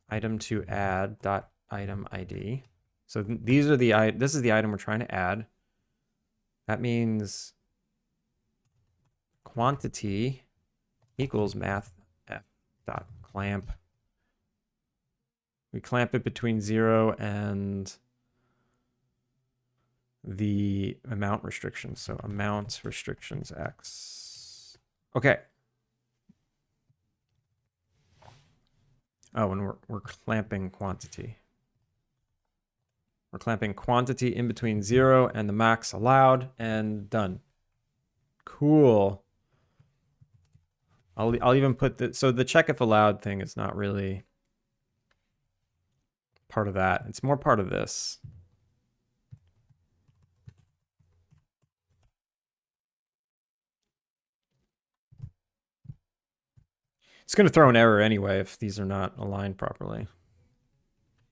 item to add dot item ID. So these are this is the item we're trying to add. That means quantity equals math f dot clamp. We clamp it between 0 and the amount restrictions. So amount restrictions x. Okay. Oh, and we're clamping quantity. We're clamping quantity in between 0 and the max allowed, and done. Cool. I'll even put the, so the check if allowed thing is not really part of that. It's more part of this. It's going to throw an error anyway if these are not aligned properly.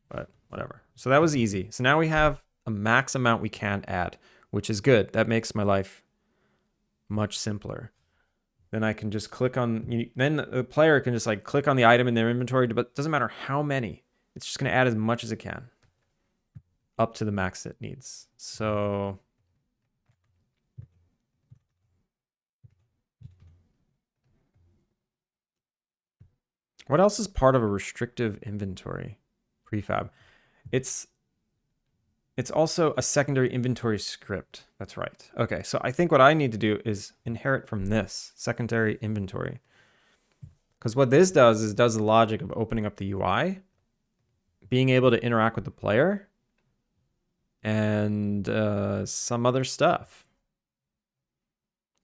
But whatever. So that was easy. So now we have a max amount we can add, which is good. That makes my life much simpler. Then I can just click on, then the player can just like click on the item in their inventory, but it doesn't matter how many. It's just going to add as much as it can up to the max it needs. So what else is part of a restrictive inventory prefab? It's It's also a secondary inventory script. That's right. Okay, so I think what I need to do is inherit from this secondary inventory. Because what this does is does the logic of opening up the UI, being able to interact with the player, and some other stuff.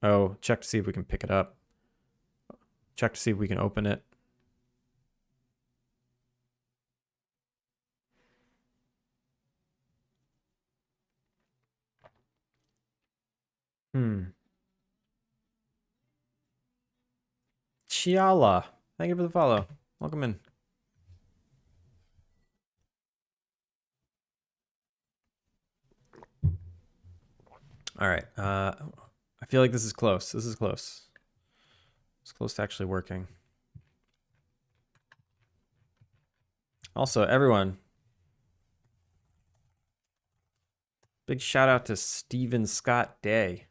Oh, check to see if we can pick it up. Check to see if we can open it. Chiala. Thank you for the follow. Welcome in. All right. I feel like this is close. This is close. It's close to actually working. Also, everyone, big shout out to Stephen Scott Day.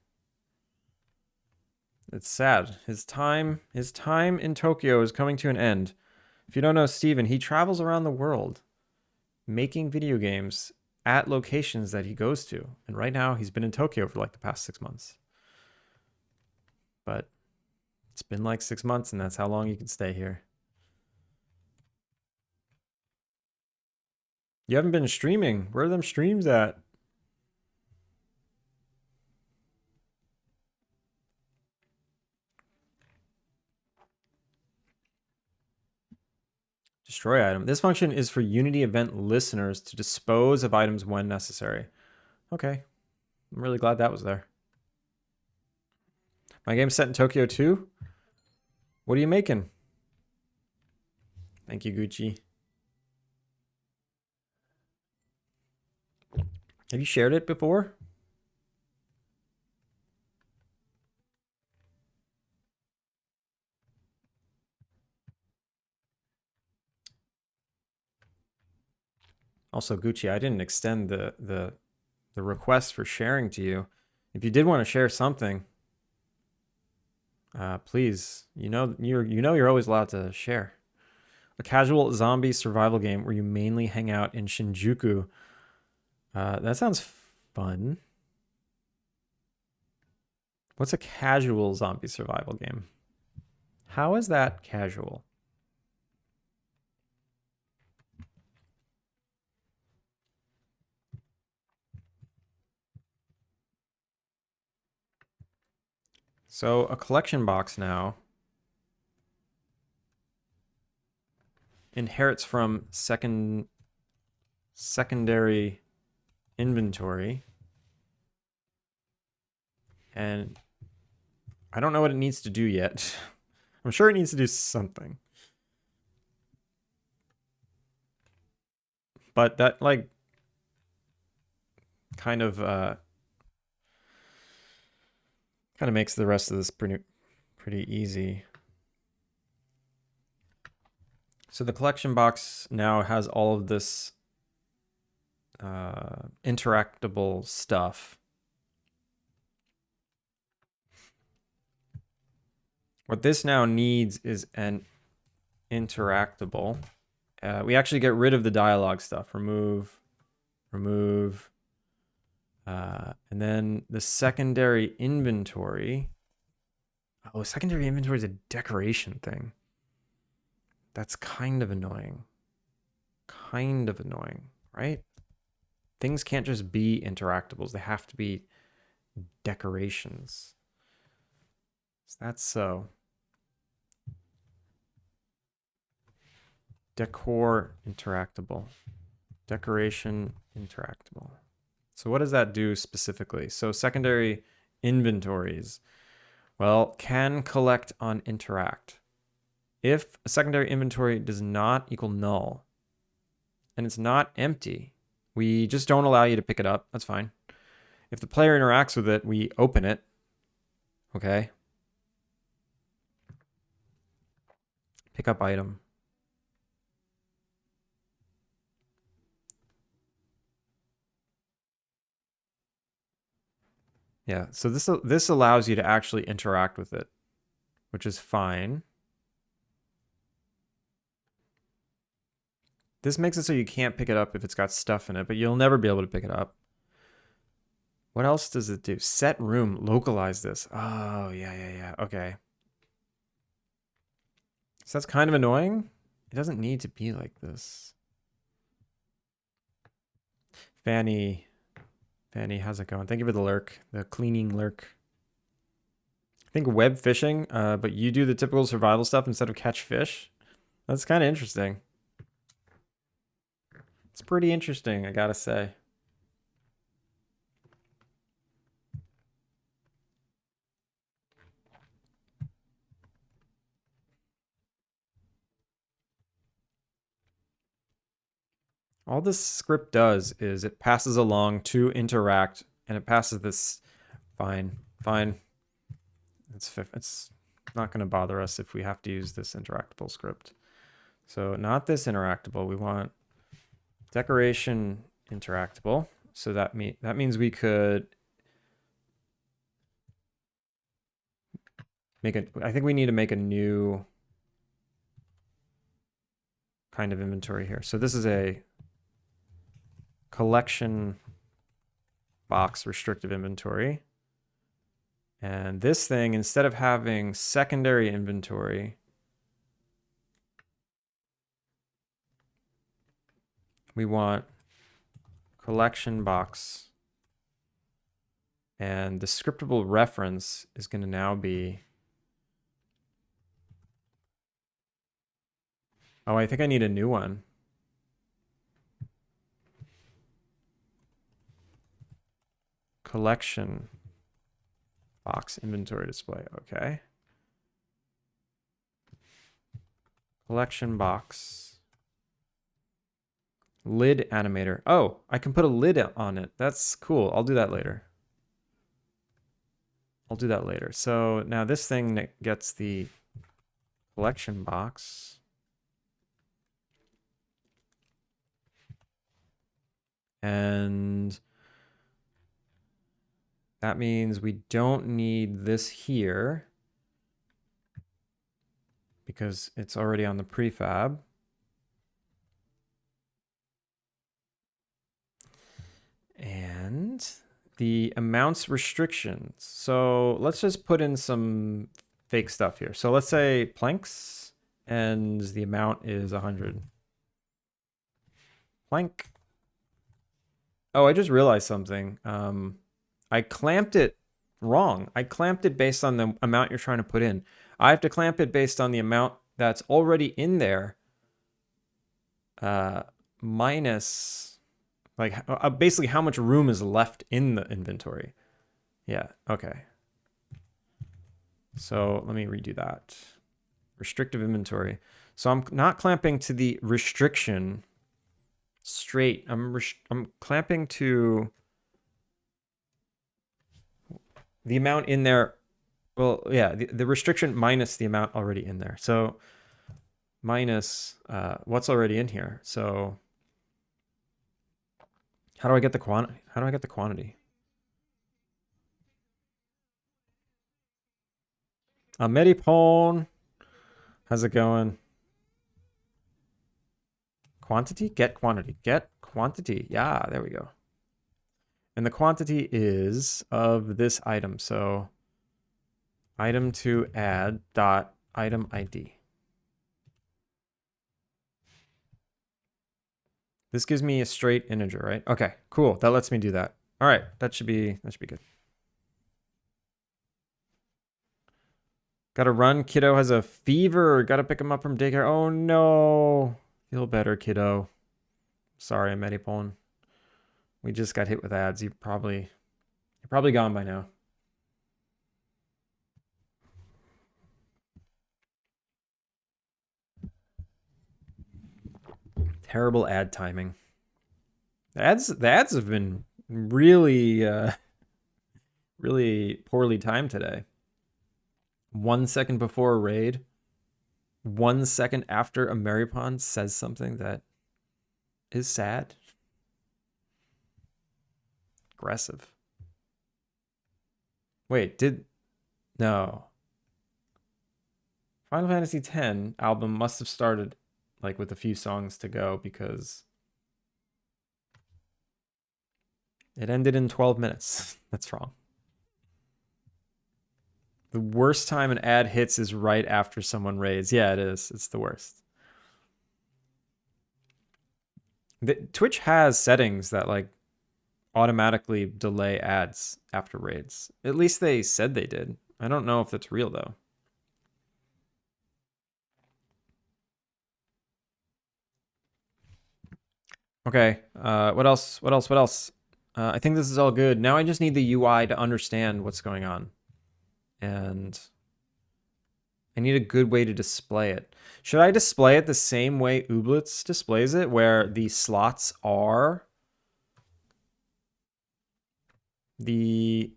It's sad. His time in Tokyo is coming to an end. If you don't know Stephen, he travels around the world making video games at locations that he goes to. And right now he's been in Tokyo for like the past 6 months. But it's been like 6 months and that's how long you can stay here. You haven't been streaming. Where are them streams at? Destroy item. This function is for Unity event listeners to dispose of items when necessary. Okay. I'm really glad that was there. My game's set in Tokyo too? What are you making? Thank you, Gucci. Have you shared it before? Also, Gucci, I didn't extend the request for sharing to you. If you did want to share something, please, you're always allowed to share. A casual zombie survival game where you mainly hang out in Shinjuku. That sounds fun. What's a casual zombie survival game? How is that casual? So a collection box now inherits from secondary inventory. And I don't know what it needs to do yet. I'm sure it needs to do something. But that like kind of makes the rest of this pretty easy. So the collection box now has all of this interactable stuff. What this now needs is an interactable. We actually get rid of the dialogue stuff. Remove. And then the secondary inventory. Oh, secondary inventory is a decoration thing. That's kind of annoying. Right? Things can't just be interactables. They have to be decorations. So that's so. Decor interactable. Decoration interactable. So what does that do specifically? So secondary inventories, well, can collect on interact. If a secondary inventory does not equal null and it's not empty, we just don't allow you to pick it up. That's fine. If the player interacts with it, we open it. Okay. Pick up item. Yeah, so this allows you to actually interact with it, which is fine. This makes it so you can't pick it up if it's got stuff in it, but you'll never be able to pick it up. What else does it do? Set room, localize this. Oh, yeah. Okay. So that's kind of annoying. It doesn't need to be like this. Fanny, how's it going? Thank you for the lurk, the cleaning lurk. I think web fishing, but you do the typical survival stuff instead of catch fish. That's kind of interesting. It's pretty interesting, I gotta say. All this script does is it passes along to interact, and it passes this. Fine. It's not going to bother us if we have to use this interactable script. So not this interactable. We want decoration interactable. So that means we could make a. I think we need to make a new kind of inventory here. So this is a collection box restrictive inventory. And this thing, instead of having secondary inventory, we want collection box. And the scriptable reference is going to now be... Oh, I think I need a new one. Collection box inventory display. Okay. Collection box. Lid animator. Oh, I can put a lid on it. That's cool. I'll do that later. So now this thing gets the collection box. And that means we don't need this here because it's already on the prefab. And the amounts restrictions. So let's just put in some fake stuff here. So let's say planks and the amount is 100. Plank. Oh, I just realized something. I clamped it wrong. I clamped it based on the amount you're trying to put in. I have to clamp it based on the amount that's already in there, minus, like, basically how much room is left in the inventory. Yeah, okay. So let me redo that. Restrictive inventory. So I'm not clamping to the restriction straight. I'm clamping to the amount in there. Well, yeah, the restriction minus the amount already in there. So minus what's already in here. So how do I get the quantity? Medipone. How's it going? Quantity? Get quantity. Get quantity. Yeah, there we go. And the quantity is of this item. So item to add dot item ID. This gives me a straight integer, right? Okay, cool. That lets me do that. All right, that should be good. Gotta run. Kiddo has a fever. Gotta pick him up from daycare. Oh no. Feel better, kiddo. Sorry, Medipone. We just got hit with ads. You're probably gone by now. Terrible ad timing. The ads have been really really poorly timed today. 1 second before a raid, 1 second after a Maripon says something that is sad. Aggressive. Wait, no. Final Fantasy X album must have started like with a few songs to go because it ended in 12 minutes. That's wrong. The worst time an ad hits is right after someone raids. Yeah, it is. It's the worst. Twitch has settings that like automatically delay ads after raids. At least they said they did. I don't know if that's real though. Okay. What else? What else? What else? I think this is all good. Now I just need the UI to understand what's going on. And I need a good way to display it. Should I display it the same way Ooblets displays it, where the slots are the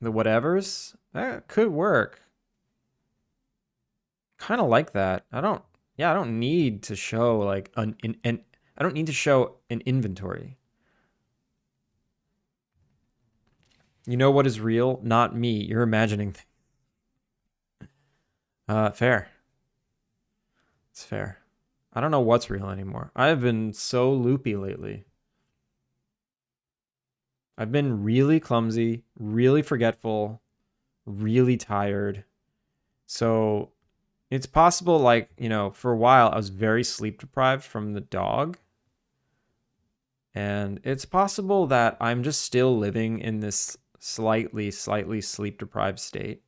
whatevers? That could work. Kind of like that. I don't need to show like I don't need to show an inventory. You know what is real? Not me. You're imagining things. Fair. It's fair. I don't know what's real anymore. I've been so loopy lately. I've been really clumsy, really forgetful, really tired. So it's possible, like, you know, for a while I was very sleep deprived from the dog. And it's possible that I'm just still living in this slightly sleep deprived state.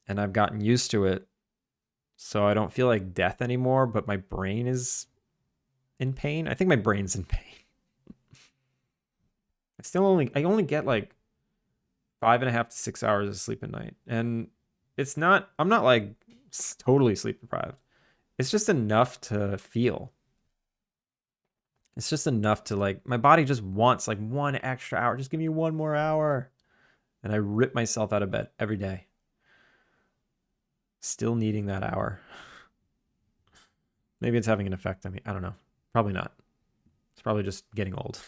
And I've gotten used to it. So I don't feel like death anymore, but my brain is in pain. I think my brain's in pain. I only get like 5.5 to 6 hours of sleep at night. And I'm not like totally sleep deprived. It's just enough to feel. It's just enough to like, my body just wants like 1 extra hour. Just give me 1 more hour. And I rip myself out of bed every day. Still needing that hour. Maybe it's having an effect on me. I don't know. Probably not. It's probably just getting old.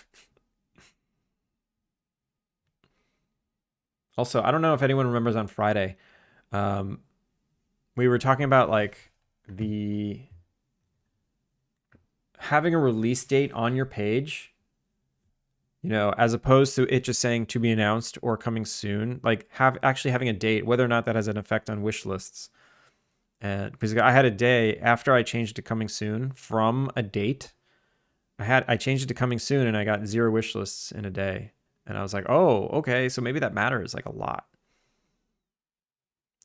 Also, I don't know if anyone remembers on Friday, we were talking about like the having a release date on your page, you know, as opposed to it just saying to be announced or coming soon, like actually having a date, whether or not that has an effect on wish lists. And because I had a day after I changed it to coming soon from a date, I changed it to coming soon and I got 0 wish lists in a day. And I was like, oh, okay, so maybe that matters like a lot.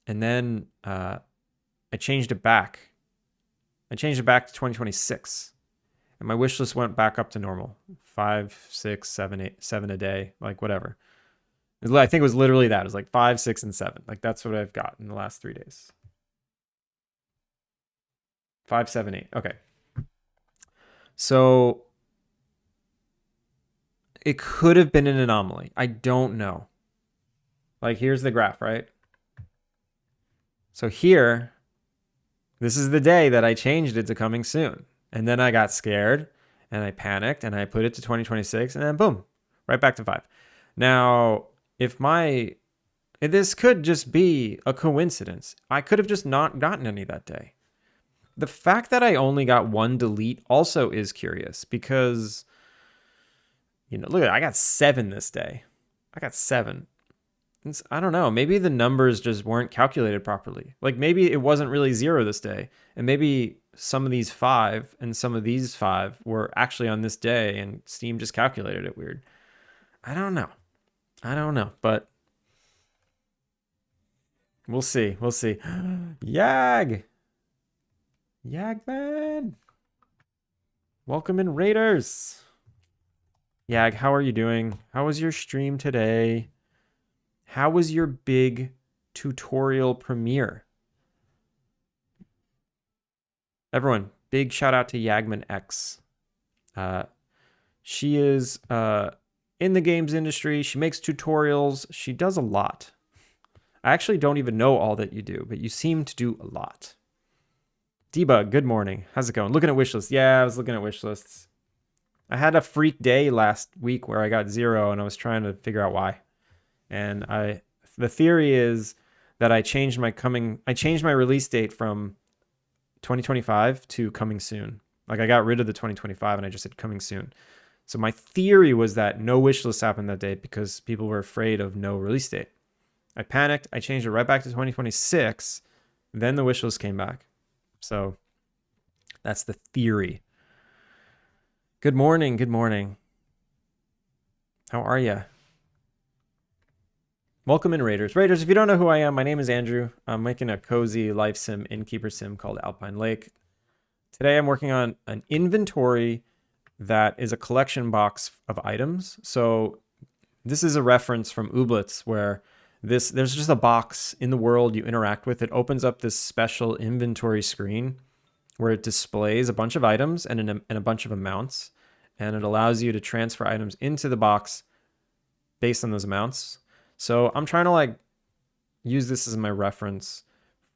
And then I changed it back. I changed it back to 2026. And my wish list went back up to normal. 5, 6, 7, 8, 7 a day, like whatever. I think it was literally that. It was like 5, 6, and 7. Like that's what I've got in the last 3 days. 5, 7, 8. Okay. So it could have been an anomaly. I don't know. Like here's the graph, right? So here, this is the day that I changed it to coming soon. And then I got scared and I panicked and I put it to 2026 and then boom, right back to 5. Now, this could just be a coincidence. I could have just not gotten any that day. The fact that I only got 1 delete also is curious because, you know, look at it. I got 7 this day. I got 7. I don't know. Maybe the numbers just weren't calculated properly. Like maybe it wasn't really 0 this day. And maybe some of these 5 and some of these 5 were actually on this day and Steam just calculated it weird. I don't know. But we'll see. Yag man. Welcome in, Raiders. Yag, how are you doing? How was your stream today? How was your big tutorial premiere? Everyone, big shout out to Yagman X. She is in the games industry. She makes tutorials. She does a lot. I actually don't even know all that you do, but you seem to do a lot. Debug, good morning. How's it going? Looking at wish lists. Yeah, I was looking at wish lists. I had a freak day last week where I got 0 and I was trying to figure out why. And the theory is that I changed my release date from 2025 to coming soon. Like I got rid of the 2025 and I just said coming soon. So my theory was that no wish list happened that day because people were afraid of no release date. I panicked. I changed it right back to 2026. Then the wish list came back. So that's the theory. Good morning. Good morning. How are you? Welcome in, Raiders. Raiders, if you don't know who I am, my name is Andrew. I'm making a cozy life sim, Innkeeper-Sim called Alpine Lake. Today I'm working on an inventory that is a collection box of items. So this is a reference from Ooblets where there's just a box in the world you interact with. It opens up this special inventory screen where it displays a bunch of items and a bunch of amounts. And it allows you to transfer items into the box based on those amounts. So I'm trying to like use this as my reference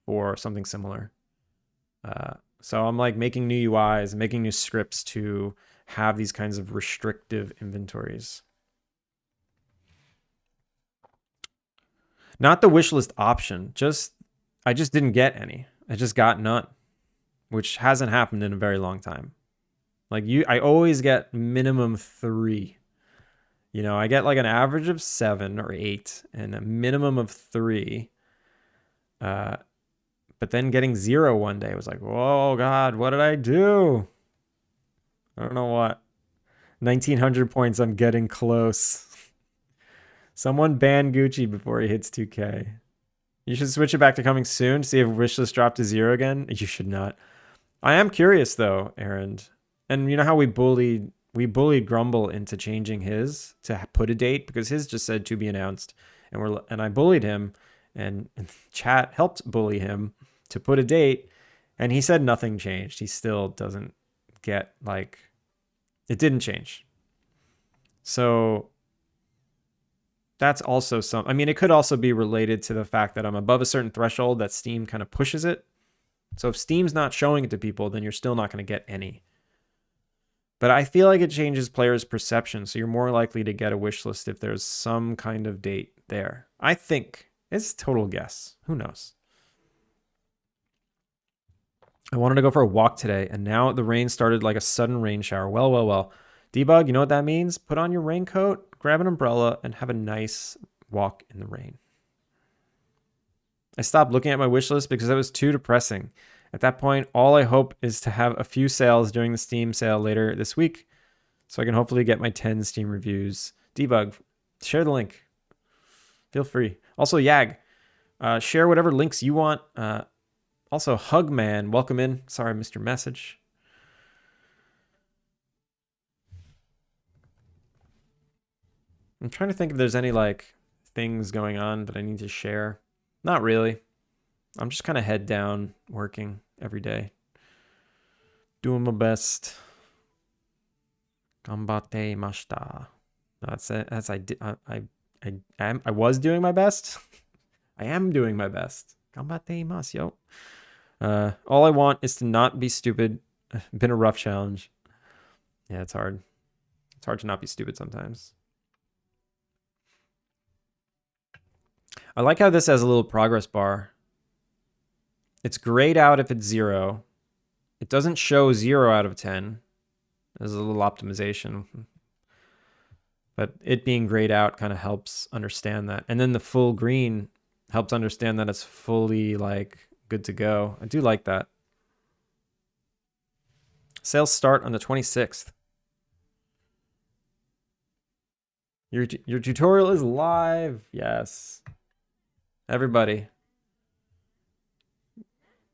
for something similar. So I'm like making new UIs, making new scripts to have these kinds of restrictive inventories. Not the wish list option, I just didn't get any. I just got none, which hasn't happened in a very long time. Like I always get minimum 3. You know, I get like an average of 7 or 8 and a minimum of 3. But then getting 0 one day was like, whoa, God, what did I do? I don't know what. 1900 points, I'm getting close. Someone ban Gucci before he hits 2K. You should switch it back to coming soon to see if wishlist dropped to 0 again. You should not. I am curious though, Aaron. And you know how we bullied Grumble into changing his to put a date because his just said to be announced, and I bullied him, and chat helped bully him to put a date, and he said nothing changed. He still doesn't get like it didn't change. So that's also I mean, it could also be related to the fact that I'm above a certain threshold that Steam kind of pushes it. So if Steam's not showing it to people, then you're still not going to get any. But I feel like it changes players' perception, so you're more likely to get a wish list if there's some kind of date there. I think. It's a total guess. Who knows? I wanted to go for a walk today, and now the rain started like a sudden rain shower. Well. Debug, you know what that means? Put on your raincoat, grab an umbrella, and have a nice walk in the rain. I stopped looking at my wish list because it was too depressing. At that point, all I hope is to have a few sales during the Steam sale later this week so I can hopefully get my 10 Steam reviews. Debug, share the link. Feel free. Also, Yag, share whatever links you want. Also, Hugman, welcome in. Sorry I missed your message. I'm trying to think if there's any like things going on that I need to share. Not really. I'm just kind of head down working every day. Doing my best. Ganbatte mashita. That's it. As I did. I was doing my best. I am doing my best. Ganbatte mas, yo. All I want is to not be stupid. Been a rough challenge. Yeah, it's hard. It's hard to not be stupid sometimes. I like how this has a little progress bar. It's grayed out if it's 0. It doesn't show 0 out of 10. There's a little optimization. But it being grayed out kind of helps understand that. And then the full green helps understand that it's fully like good to go. I do like that. Sales start on the 26th. Your tutorial is live. Yes. Everybody.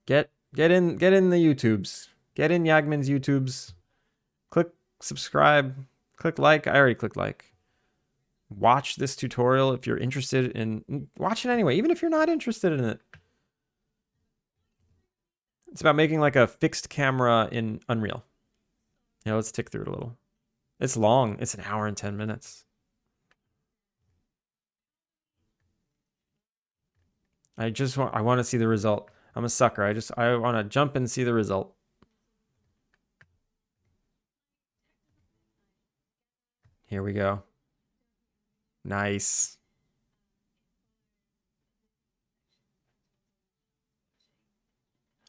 Get in the YouTubes. Get in Yagman's YouTubes. Click subscribe. Click like. I already clicked like. Watch this tutorial if you're interested in. Watch it anyway, even if you're not interested in it. It's about making like a fixed camera in Unreal. Yeah, let's tick through it a little. It's long. It's an hour and 10 minutes. I want to see the result. I'm a sucker. I want to jump and see the result. Here we go. Nice.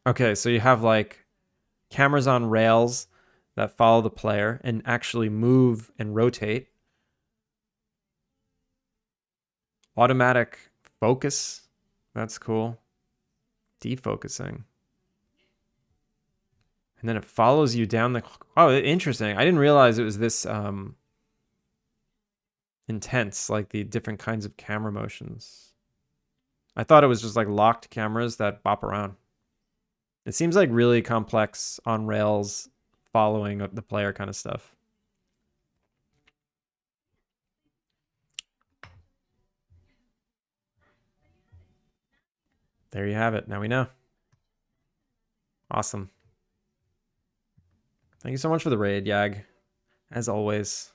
Okay, so you have like cameras on rails that follow the player and actually move and rotate. Automatic focus. That's cool. Defocusing. And then it follows you down the. Oh, interesting. I didn't realize it was this intense, like the different kinds of camera motions. I thought it was just like locked cameras that bop around. It seems like really complex on rails following the player kind of stuff. There you have it. Now we know. Awesome. Thank you so much for the raid, Yag. As always.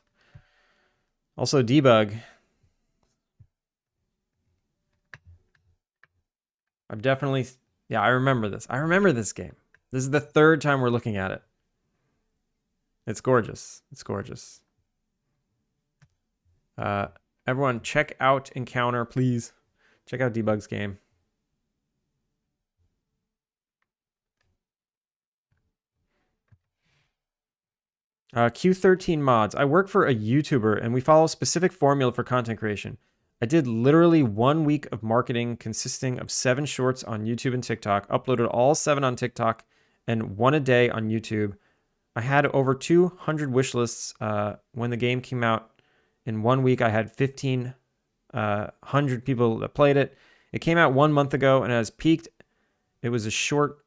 Also, debug. I've definitely. Yeah, I remember this. I remember this game. This is the third time we're looking at it. It's gorgeous. It's gorgeous. Everyone, check out Encounter, please. Check out Debug's game. Q13 mods. I work for a YouTuber and we follow a specific formula for content creation. I did literally 1 week of marketing consisting of 7 shorts on YouTube and TikTok, uploaded all 7 on TikTok and 1 a day on YouTube. I had over 200 wish lists when the game came out. In 1 week, I had 1,500 people that played it. It came out 1 month ago and has peaked. It was a short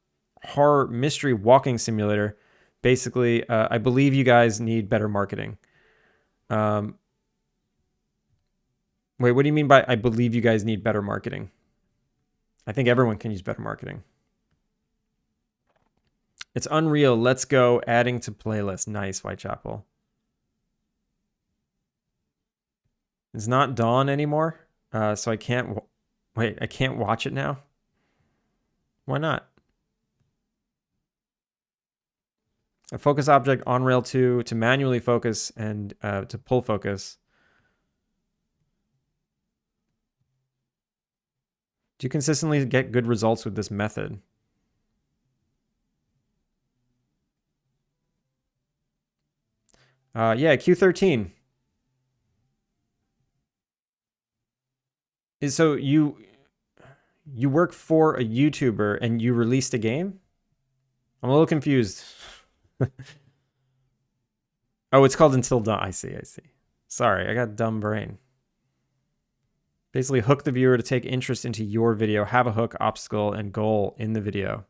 horror mystery walking simulator. Basically, I believe you guys need better marketing. Wait, what do you mean by I believe you guys need better marketing? I think everyone can use better marketing. It's Unreal. Let's go. Adding to playlist. Nice, Whitechapel. It's not Dawn anymore, so I can't. Wait, I can't watch it now? Why not? A focus object on rail 2 to manually focus and to pull focus. Do you consistently get good results with this method? Yeah, Q13. So you work for a YouTuber and you released a game? I'm a little confused. Oh, it's called Until Dawn. I see. Sorry, I got dumb brain. Basically, hook the viewer to take interest into your video. Have a hook, obstacle, and goal in the video.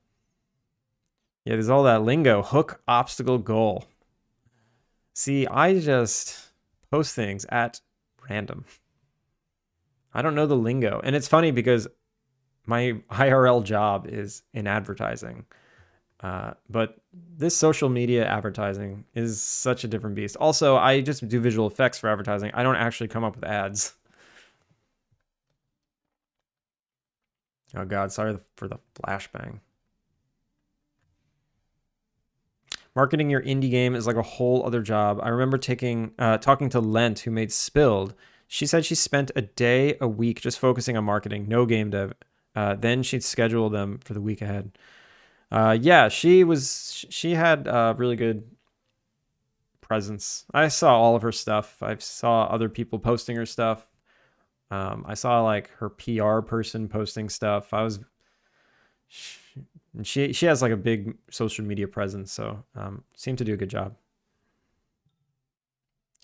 Yeah, there's all that lingo. Hook, obstacle, goal. See, I just post things at random. I don't know the lingo. And it's funny because my IRL job is in advertising. But this social media advertising is such a different beast. Also, I just do visual effects for advertising. I don't actually come up with ads. Oh God, sorry for the flashbang. Marketing your indie game is like a whole other job. I remember talking to Lent, who made Spilled. She said she spent a day a week just focusing on marketing, no game dev. Then she'd schedule them for the week ahead. Yeah, she had really good presence. I saw all of her stuff. I saw other people posting her stuff. I saw like her PR person posting stuff. She has like a big social media presence, so seemed to do a good job.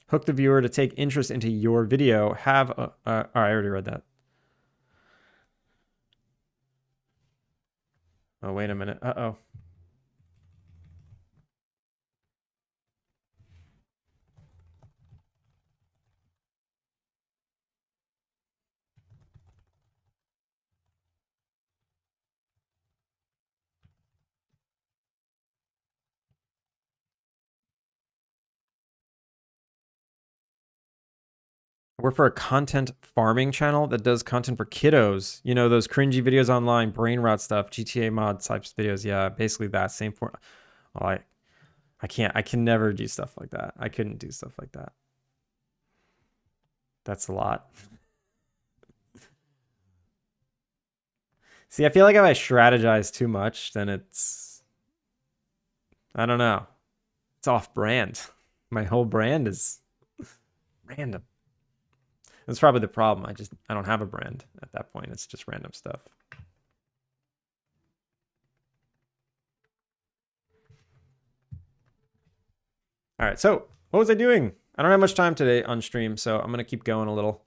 Hook the viewer to take interest into your video. All right, I already read that. Oh, wait a minute. Uh-oh. I work for a content farming channel that does content for kiddos. You know, those cringy videos online, brain rot stuff, GTA mod types videos. Yeah, basically that same form. Well, I can never do stuff like that. I couldn't do stuff like that. That's a lot. See, I feel like if I strategize too much, then I don't know. It's off brand. My whole brand is random. That's probably the problem. I don't have a brand at that point. It's just random stuff. All right. So what was I doing? I don't have much time today on stream, so I'm gonna keep going a little.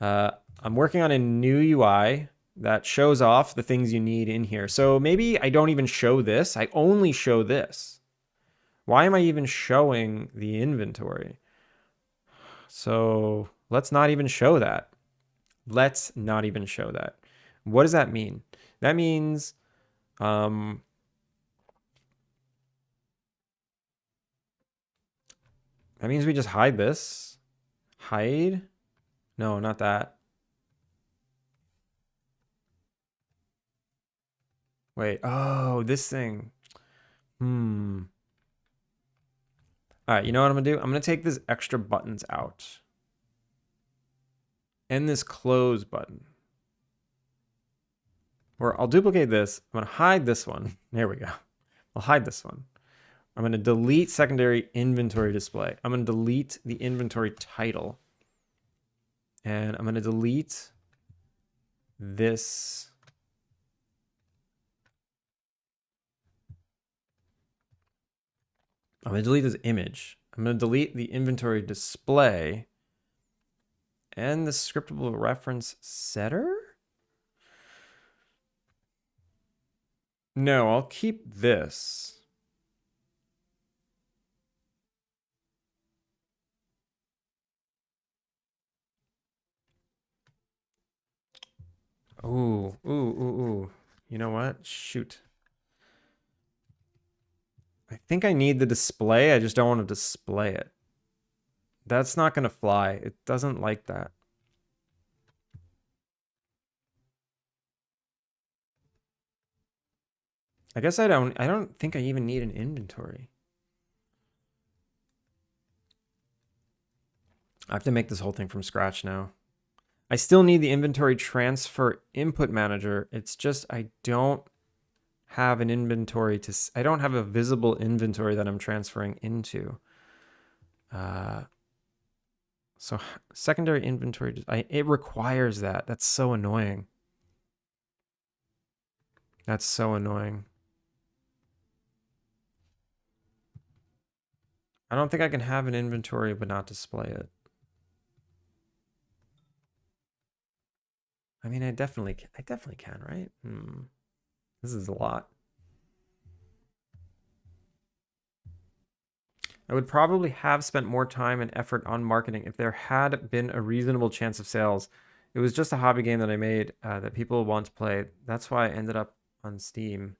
Uh, I'm working on a new UI that shows off the things you need in here. So maybe I don't even show this. I only show this. Why am I even showing the inventory? So let's not even show that. Let's not even show that. What does that mean? That means um, we just hide this. Hide? No, not that. Wait. Oh, this thing. Hmm. All right, you know what I'm gonna do? I'm gonna take these extra buttons out. And this close button. Or I'll duplicate this. I'm gonna hide this one. There we go. I'll hide this one. I'm gonna delete secondary inventory display. I'm gonna delete the inventory title. And I'm gonna delete this. I'm gonna delete this image. I'm gonna delete the inventory display and the scriptable reference setter. No, I'll keep this. Ooh, ooh, ooh, ooh. You know what? Shoot. I think I need the display. I just don't want to display it. That's not going to fly. It doesn't like that. I guess I don't think I even need an inventory. I have to make this whole thing from scratch now. I still need the inventory transfer input manager. It's just I don't have an inventory I don't have a visible inventory that I'm transferring into. So secondary inventory, it requires that. That's so annoying. That's so annoying. I don't think I can have an inventory but not display it. I mean, I definitely can, right? This is a lot. I would probably have spent more time and effort on marketing if there had been a reasonable chance of sales. It was just a hobby game that I made that people want to play. That's why I ended up on Steam.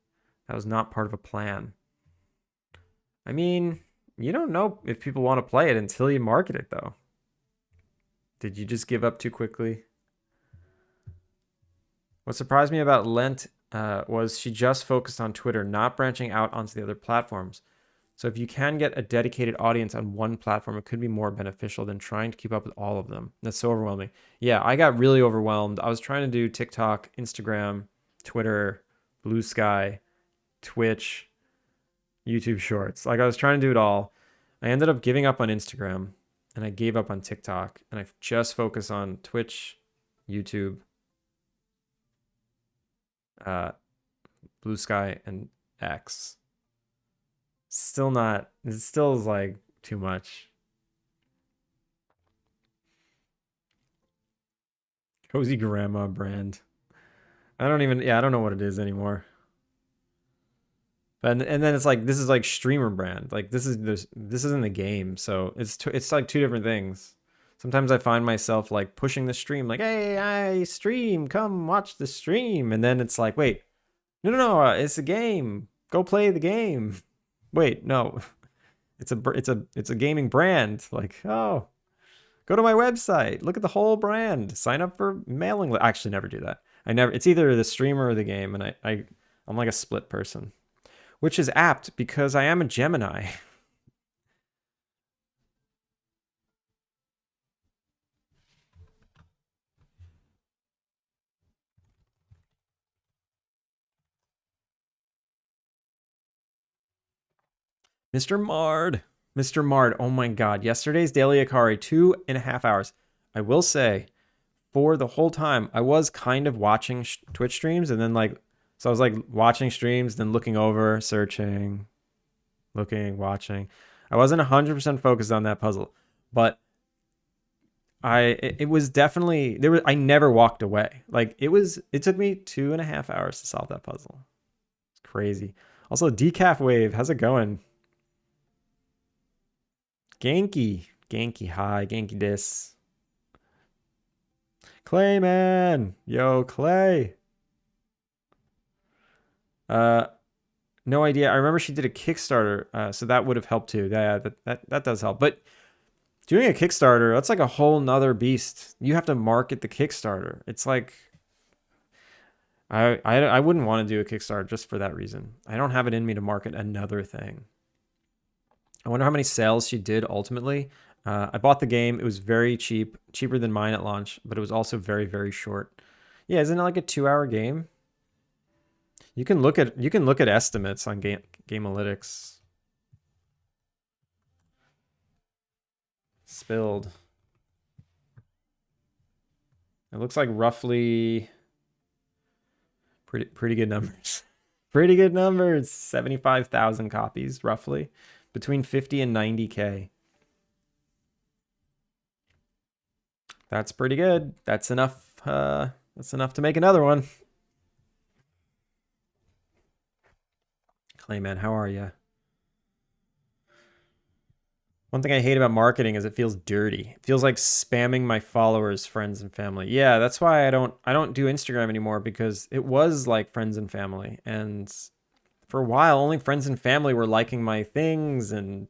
That was not part of a plan. I mean, you don't know if people want to play it until you market it, though. Did you just give up too quickly? What surprised me about Lent was she just focused on Twitter, not branching out onto the other platforms. So if you can get a dedicated audience on one platform, it could be more beneficial than trying to keep up with all of them. That's so overwhelming. Yeah, I got really overwhelmed. I was trying to do TikTok, Instagram, Twitter, Blue Sky, Twitch, YouTube Shorts. Like I was trying to do it all. I ended up giving up on Instagram and I gave up on TikTok and I just focus on Twitch, YouTube, uh, Blue Sky, and X. Still not, it still is like too much. Cozy Grandma brand. I don't know what it is anymore. And then it's like this is like streamer brand. Like this isn't a game, so it's like two different things. Sometimes I find myself like pushing the stream, like, "Hey, I stream, come watch the stream," and then it's like, "Wait, no, it's a game. Go play the game." Wait, no, it's a gaming brand. Like, oh, go to my website. Look at the whole brand. Sign up for mailing list. I actually never do that. I never. It's either the streamer or the game, and I'm like a split person, which is apt because I am a Gemini. Mr. Mard. Mr. Mard. Oh my God. Yesterday's Daily Akari, 2.5 hours. I will say, for the whole time, I was kind of watching Twitch streams and then like, so I was like watching streams, then looking over, searching, looking, watching. I wasn't 100% focused on that puzzle, but it was definitely there was I never walked away. Like it took me 2.5 hours to solve that puzzle. It's crazy. Also, Decaf Wave, how's it going? Genki hi, Genki dis. Clayman, yo Clay. Uh, no idea. I remember she did a Kickstarter, so that would have helped too. Yeah, that does help. But doing a Kickstarter, that's like a whole nother beast. You have to market the Kickstarter. It's like I wouldn't want to do a Kickstarter just for that reason. I don't have it in me to market another thing. I wonder how many sales she did ultimately. I bought the game. It was very cheap, cheaper than mine at launch, but it was also very, very short. Yeah, isn't it like a 2-hour game? You can look at estimates on Gamealytics. Spilled. It looks like roughly pretty good numbers. Pretty good numbers. 75,000 copies roughly, between 50 and 90K. That's pretty good. That's enough. That's enough to make another one. Clayman, how are you? One thing I hate about marketing is it feels dirty. It feels like spamming my followers, friends, and family. Yeah, that's why I don't do Instagram anymore, because it was like friends and family. And for a while, only friends and family were liking my things and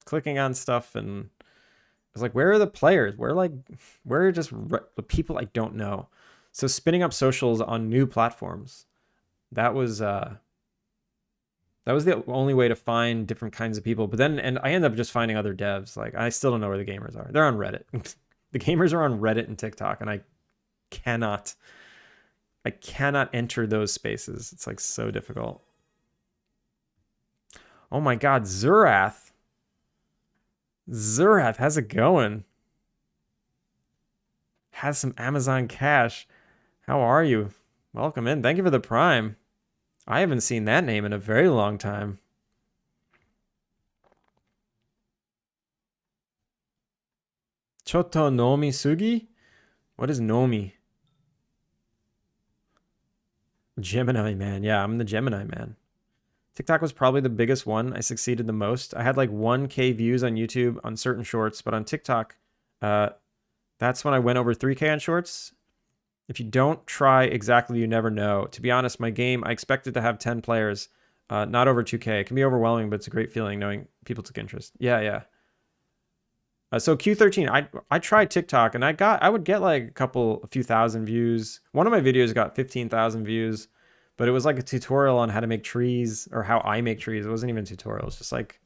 clicking on stuff. And I was like, where are the players? Where are just the people I don't know? So spinning up socials on new platforms, that was that was the only way to find different kinds of people. But then, and I end up just finding other devs. Like, I still don't know where the gamers are. They're on Reddit. The gamers are on Reddit and TikTok, and cannot, I cannot enter those spaces. It's like so difficult. Oh my God, Zurath. Zurath, how's it going? Has some Amazon cash. How are you? Welcome in. Thank you for the Prime. I haven't seen that name in a very long time. Choto Nomi Sugi? What is Nomi? Gemini man. Yeah, I'm the Gemini man. TikTok was probably the biggest one. I succeeded the most. I had like 1K views on YouTube on certain shorts, but on TikTok, uh, that's when I went over 3K on shorts. If you don't try exactly, you never know. To be honest, my game, I expected to have 10 players, not over 2K. It can be overwhelming, but it's a great feeling knowing people took interest. Yeah, yeah. So Q13, I tried TikTok and I would get like a few thousand views. One of my videos got 15,000 views, but it was like a tutorial on how to make trees, or how I make trees. It wasn't even a tutorial. It was just like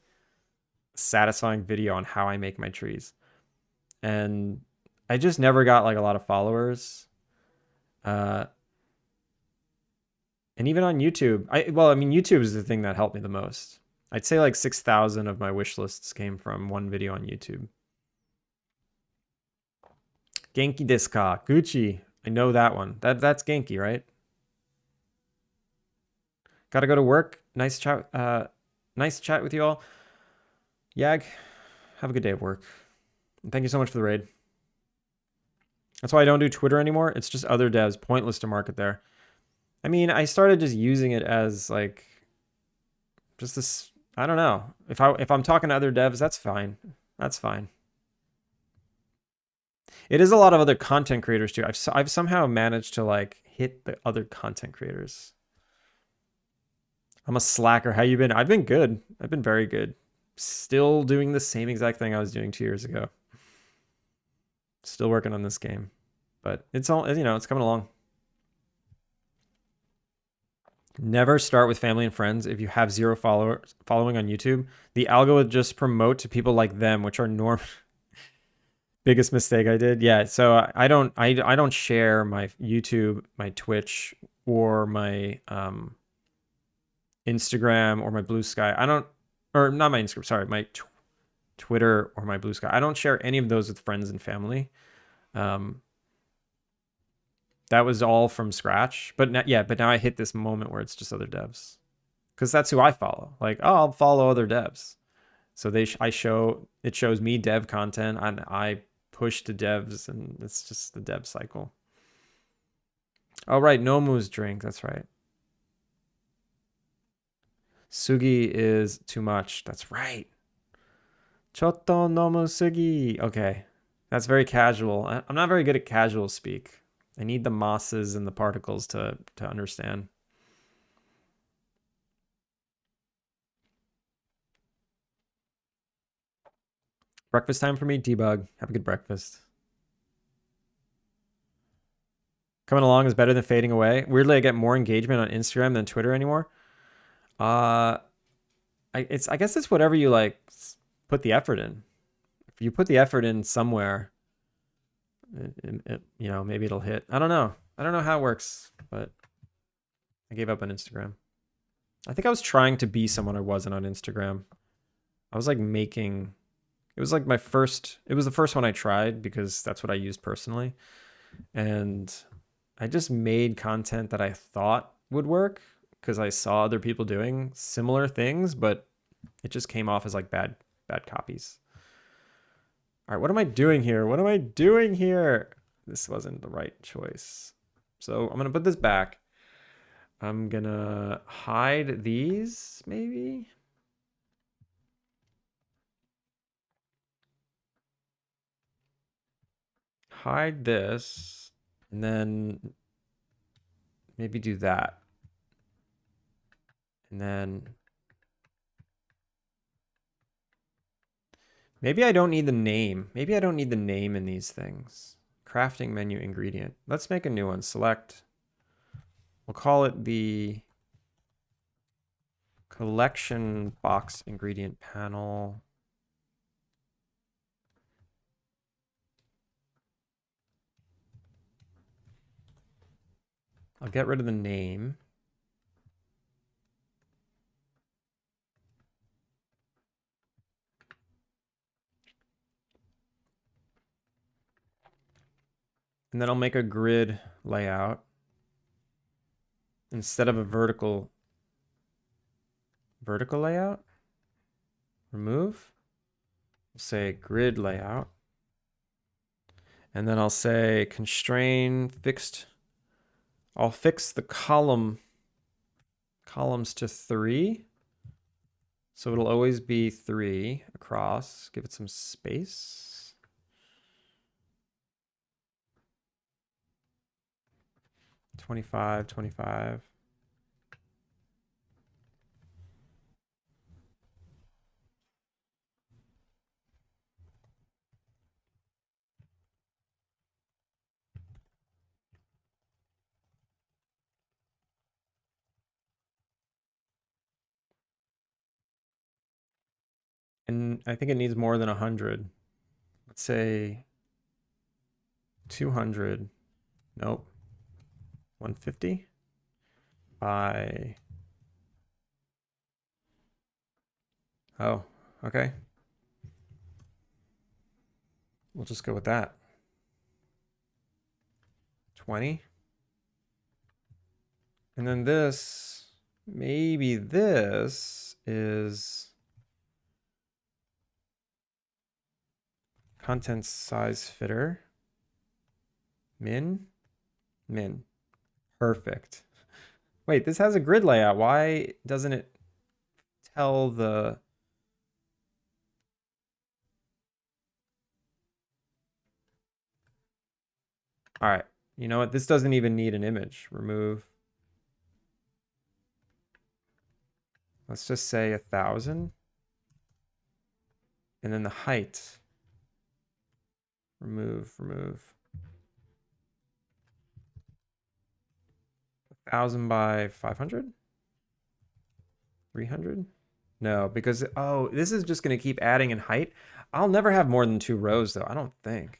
a satisfying video on how I make my trees. And I just never got like a lot of followers. Uh, and even on YouTube, I mean, YouTube is the thing that helped me the most. I'd say like 6,000 of my wish lists came from one video on YouTube. Genki desu ka? Gucci. I know that one. That's Genki, right? Gotta go to work. Nice chat with you all. Yag, have a good day at work. And thank you so much for the raid. That's why I don't do Twitter anymore. It's just other devs. Pointless to market there. I mean, I started just using it as like just this. I don't know. If I'm talking to other devs, that's fine. That's fine. It is a lot of other content creators too. I've somehow managed to like hit the other content creators. I'm a slacker. How you been? I've been good. I've been very good. Still doing the same exact thing I was doing 2 years ago. Still working on this game, but it's all, it's coming along. Never start with family and friends if you have zero following on YouTube. The algo would just promote to people like them, which are biggest mistake I did. Yeah, so I don't share my YouTube, my Twitch, or my Instagram, or my Blue Sky. or not my Instagram, sorry, my Twitter or my Blue Sky. I don't share any of those with friends and family. Um, that was all from scratch. But but now I hit this moment where it's just other devs because that's who I follow. Like, oh, I'll follow other devs. So it shows me dev content and I push to devs, and it's just the dev cycle. Oh right, Nomu's drink. That's right. Sugi is too much. That's right. Chotto nomu sugi. Okay. That's very casual. I'm not very good at casual speak. I need the mosses and the particles to understand. Breakfast time for me, debug. Have a good breakfast. Coming along is better than fading away. Weirdly, I get more engagement on Instagram than Twitter anymore. Uh I guess it's whatever you like put the effort in. If you put the effort in somewhere, maybe it'll hit. I don't know. I don't know how it works, but I gave up on Instagram. I think I was trying to be someone I wasn't on Instagram. I was like making, it was like it was the first one I tried because that's what I used personally. And I just made content that I thought would work because I saw other people doing similar things, but it just came off as like bad copies. All right, what am I doing here? What am I doing here? This wasn't the right choice. So I'm going to put this back. I'm going to hide these, maybe. Hide this, and then maybe do that. And then maybe I don't need the name. Maybe I don't need the name in these things. Crafting menu ingredient. Let's make a new one. Select. We'll call it the collection box ingredient panel. I'll get rid of the name. And then I'll make a grid layout instead of a vertical layout. Remove. We'll say grid layout. And then I'll say constrain fixed. I'll fix the columns to 3. So it'll always be 3 across. Give it some space. $25, $25. And I think it needs more than 100. Let's say 200. Nope. 150 by. Oh, okay. We'll just go with that. 20. And then maybe this is content size fitter. Min. Perfect. Wait, this has a grid layout. Why doesn't it tell the... All right. You know what? This doesn't even need an image. Remove. Let's just say 1,000. And then the height. Remove. 1,000 by 500? 300? No, because, this is just going to keep adding in height. I'll never have more than 2 rows, though. I don't think.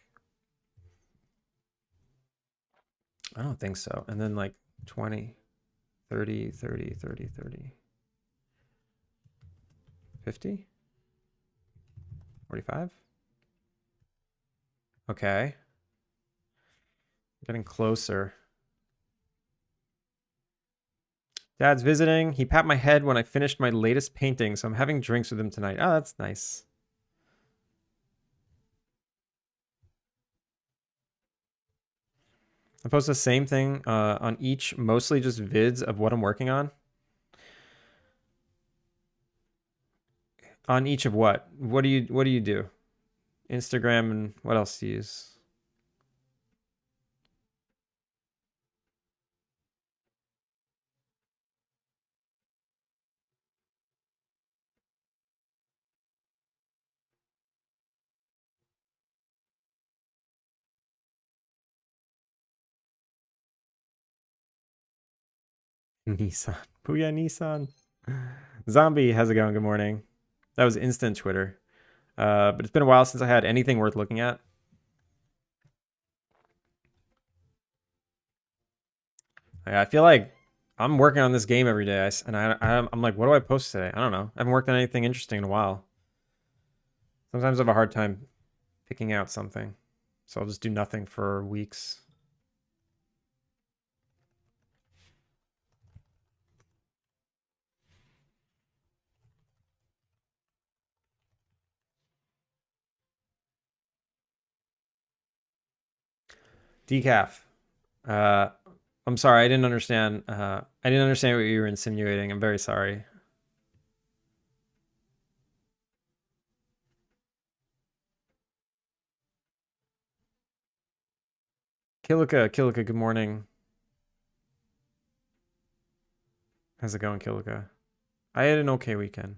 I don't think so. And then like 20, 30, 30, 30, 30. 50? 45? Okay. Getting closer. Dad's visiting. He pat my head when I finished my latest painting, so I'm having drinks with him tonight. Oh, that's nice. I post the same thing on each, mostly just vids of what I'm working on. On each of what? What do you do? Instagram and what else do you use? Nissan. Booyah, Nissan. Zombie, how's it going? Good morning. That was instant Twitter. But it's been a while since I had anything worth looking at. I feel like I'm working on this game every day, and I'm like, what do I post today? I don't know. I haven't worked on anything interesting in a while. Sometimes I have a hard time picking out something, so I'll just do nothing for weeks. Decaf. Uh, I'm sorry, I didn't understand. I didn't understand what you were insinuating. I'm very sorry. Kilika, good morning. How's it going, Kilika? I had an okay weekend.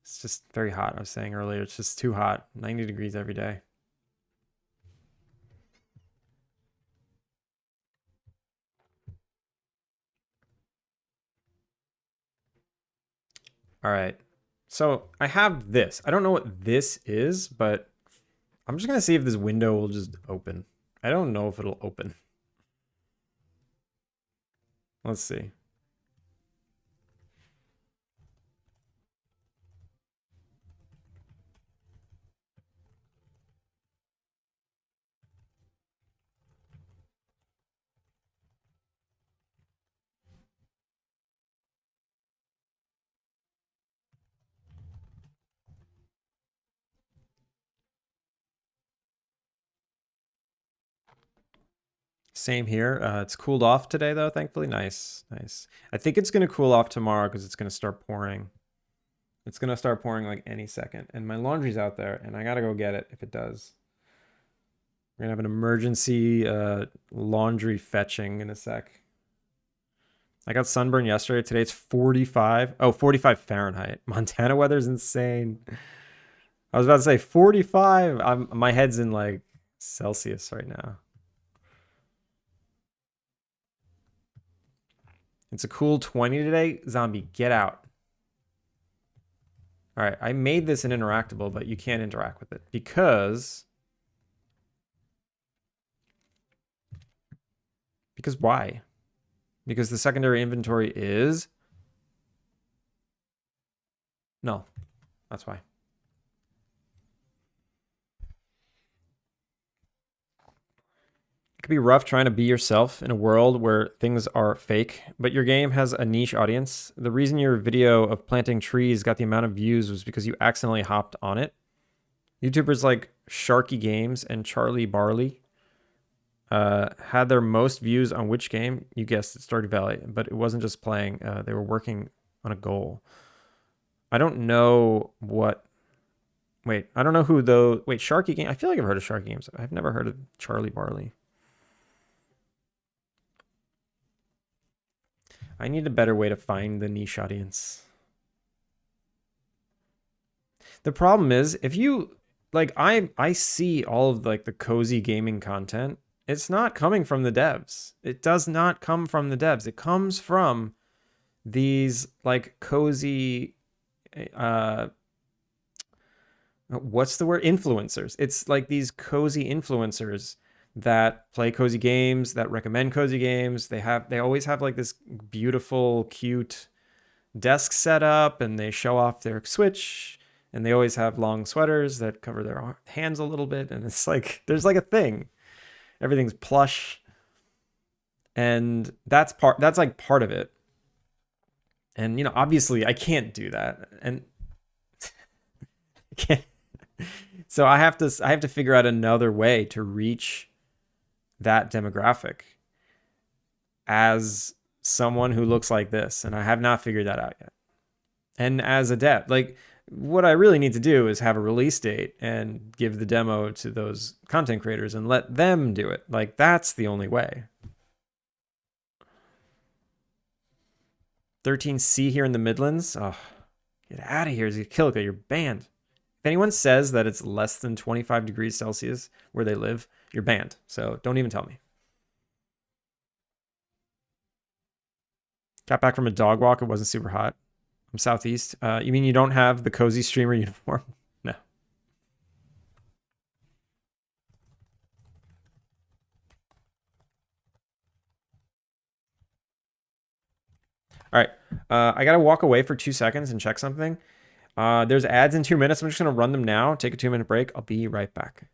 It's just very hot. I was saying earlier, it's just too hot. 90 degrees every day. All right. So I have this. I don't know what this is, but I'm just going to see if this window will just open. I don't know if it'll open. Let's see. Same here. It's cooled off today, though, thankfully. Nice, nice. I think it's going to cool off tomorrow because it's going to start pouring. It's going to start pouring like any second. And my laundry's out there, and I got to go get it if it does. We're going to have an emergency laundry fetching in a sec. I got sunburned yesterday. Today it's 45. Oh, 45 Fahrenheit. Montana weather's insane. I was about to say 45. My head's in like Celsius right now. It's a cool 20 today. Zombie, get out. All right, I made this an interactable, but you can't interact with it because why? Because the secondary inventory is no. That's why. It could be rough trying to be yourself in a world where things are fake, but your game has a niche audience. The reason your video of planting trees got the amount of views was because you accidentally hopped on it. YouTubers like Sharky Games and Charlie Barley had their most views on which game? You guessed it, Stardew Valley, but it wasn't just playing. They were working on a goal. I don't know what... Wait, I don't know who though... Wait, Sharky Game? I feel like I've heard of Sharky Games. I've never heard of Charlie Barley. I need a better way to find the niche audience. The problem is, if you... Like, I see all of like the cozy gaming content. It's not coming from the devs. It does not come from the devs. It comes from these like cozy what's the word? Influencers. It's like these cozy influencers that play cozy games, that recommend cozy games. They always have like this beautiful, cute desk set up and they show off their Switch, and they always have long sweaters that cover their hands a little bit, and it's like there's like a thing. Everything's plush, and that's like part of it. And obviously I can't do that, and I can't. So I have to figure out another way to reach that demographic as someone who looks like this, and I have not figured that out yet. And as a dev, like what I really need to do is have a release date and give the demo to those content creators and let them do it. Like that's the only way. 13C here in the Midlands. Oh, get out of here, Zakilka, you're banned. If anyone says that it's less than 25 degrees Celsius where they live, you're banned. So don't even tell me. Got back from a dog walk. It wasn't super hot. I'm southeast. You mean you don't have the cozy streamer uniform? No. All right. I got to walk away for 2 seconds and check something. There's ads in 2 minutes. I'm just going to run them now. Take a 2-minute break. I'll be right back.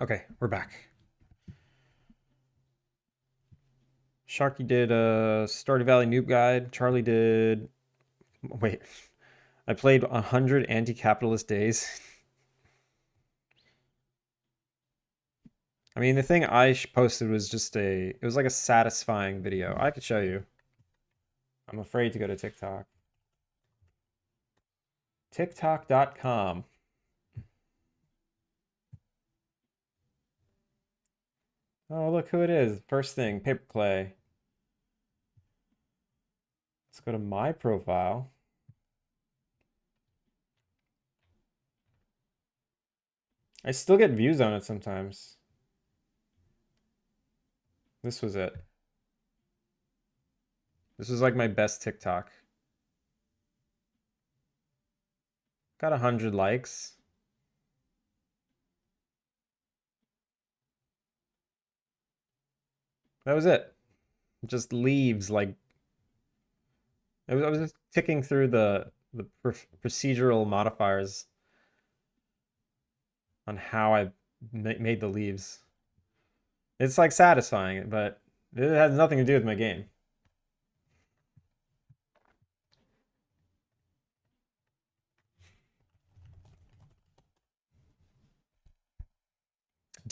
Okay, we're back. Sharky did a Stardew Valley noob guide. Charlie did. Wait, I played 100 anti-capitalist days. I mean, the thing I posted was just it was like a satisfying video. I could show you. I'm afraid to go to TikTok. TikTok.com. Oh, look who it is. First thing, paper clay. Let's go to my profile. I still get views on it sometimes. This was it. This was like my best TikTok. Got 100 likes. That was it. Just leaves like I was just ticking through the procedural modifiers on how I made the leaves. It's like satisfying, but it has nothing to do with my game.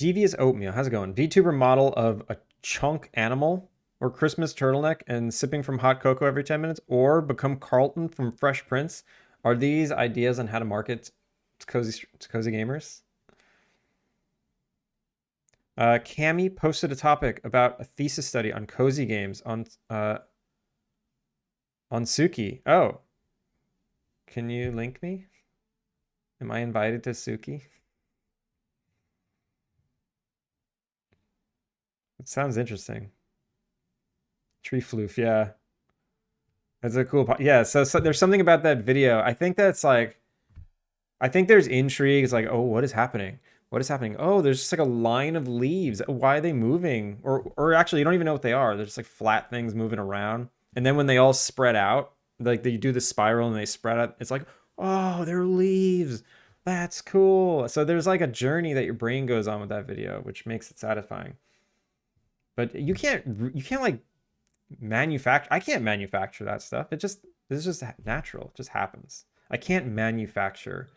Devious Oatmeal. How's it going? VTuber model of a chunk animal or Christmas turtleneck and sipping from hot cocoa every 10 minutes or become Carlton from Fresh Prince. Are these ideas on how to market to cozy gamers? Cami posted a topic about a thesis study on cozy games on Suki. Oh, can you link me? Am I invited to Suki? It sounds interesting. Tree floof, yeah. That's a cool yeah, so there's something about that video. I think that's like I think there's intrigue. It's like, oh, what is happening? What is happening? Oh, there's just like a line of leaves. Why are they moving? Or actually you don't even know what they are. They're just like flat things moving around. And then when they all spread out, like you do the spiral and they spread out, it's like, oh, they're leaves. That's cool. So there's like a journey that your brain goes on with that video, which makes it satisfying. But you can't like manufacture. I can't manufacture that stuff. It's just natural. It just happens. I can't manufacture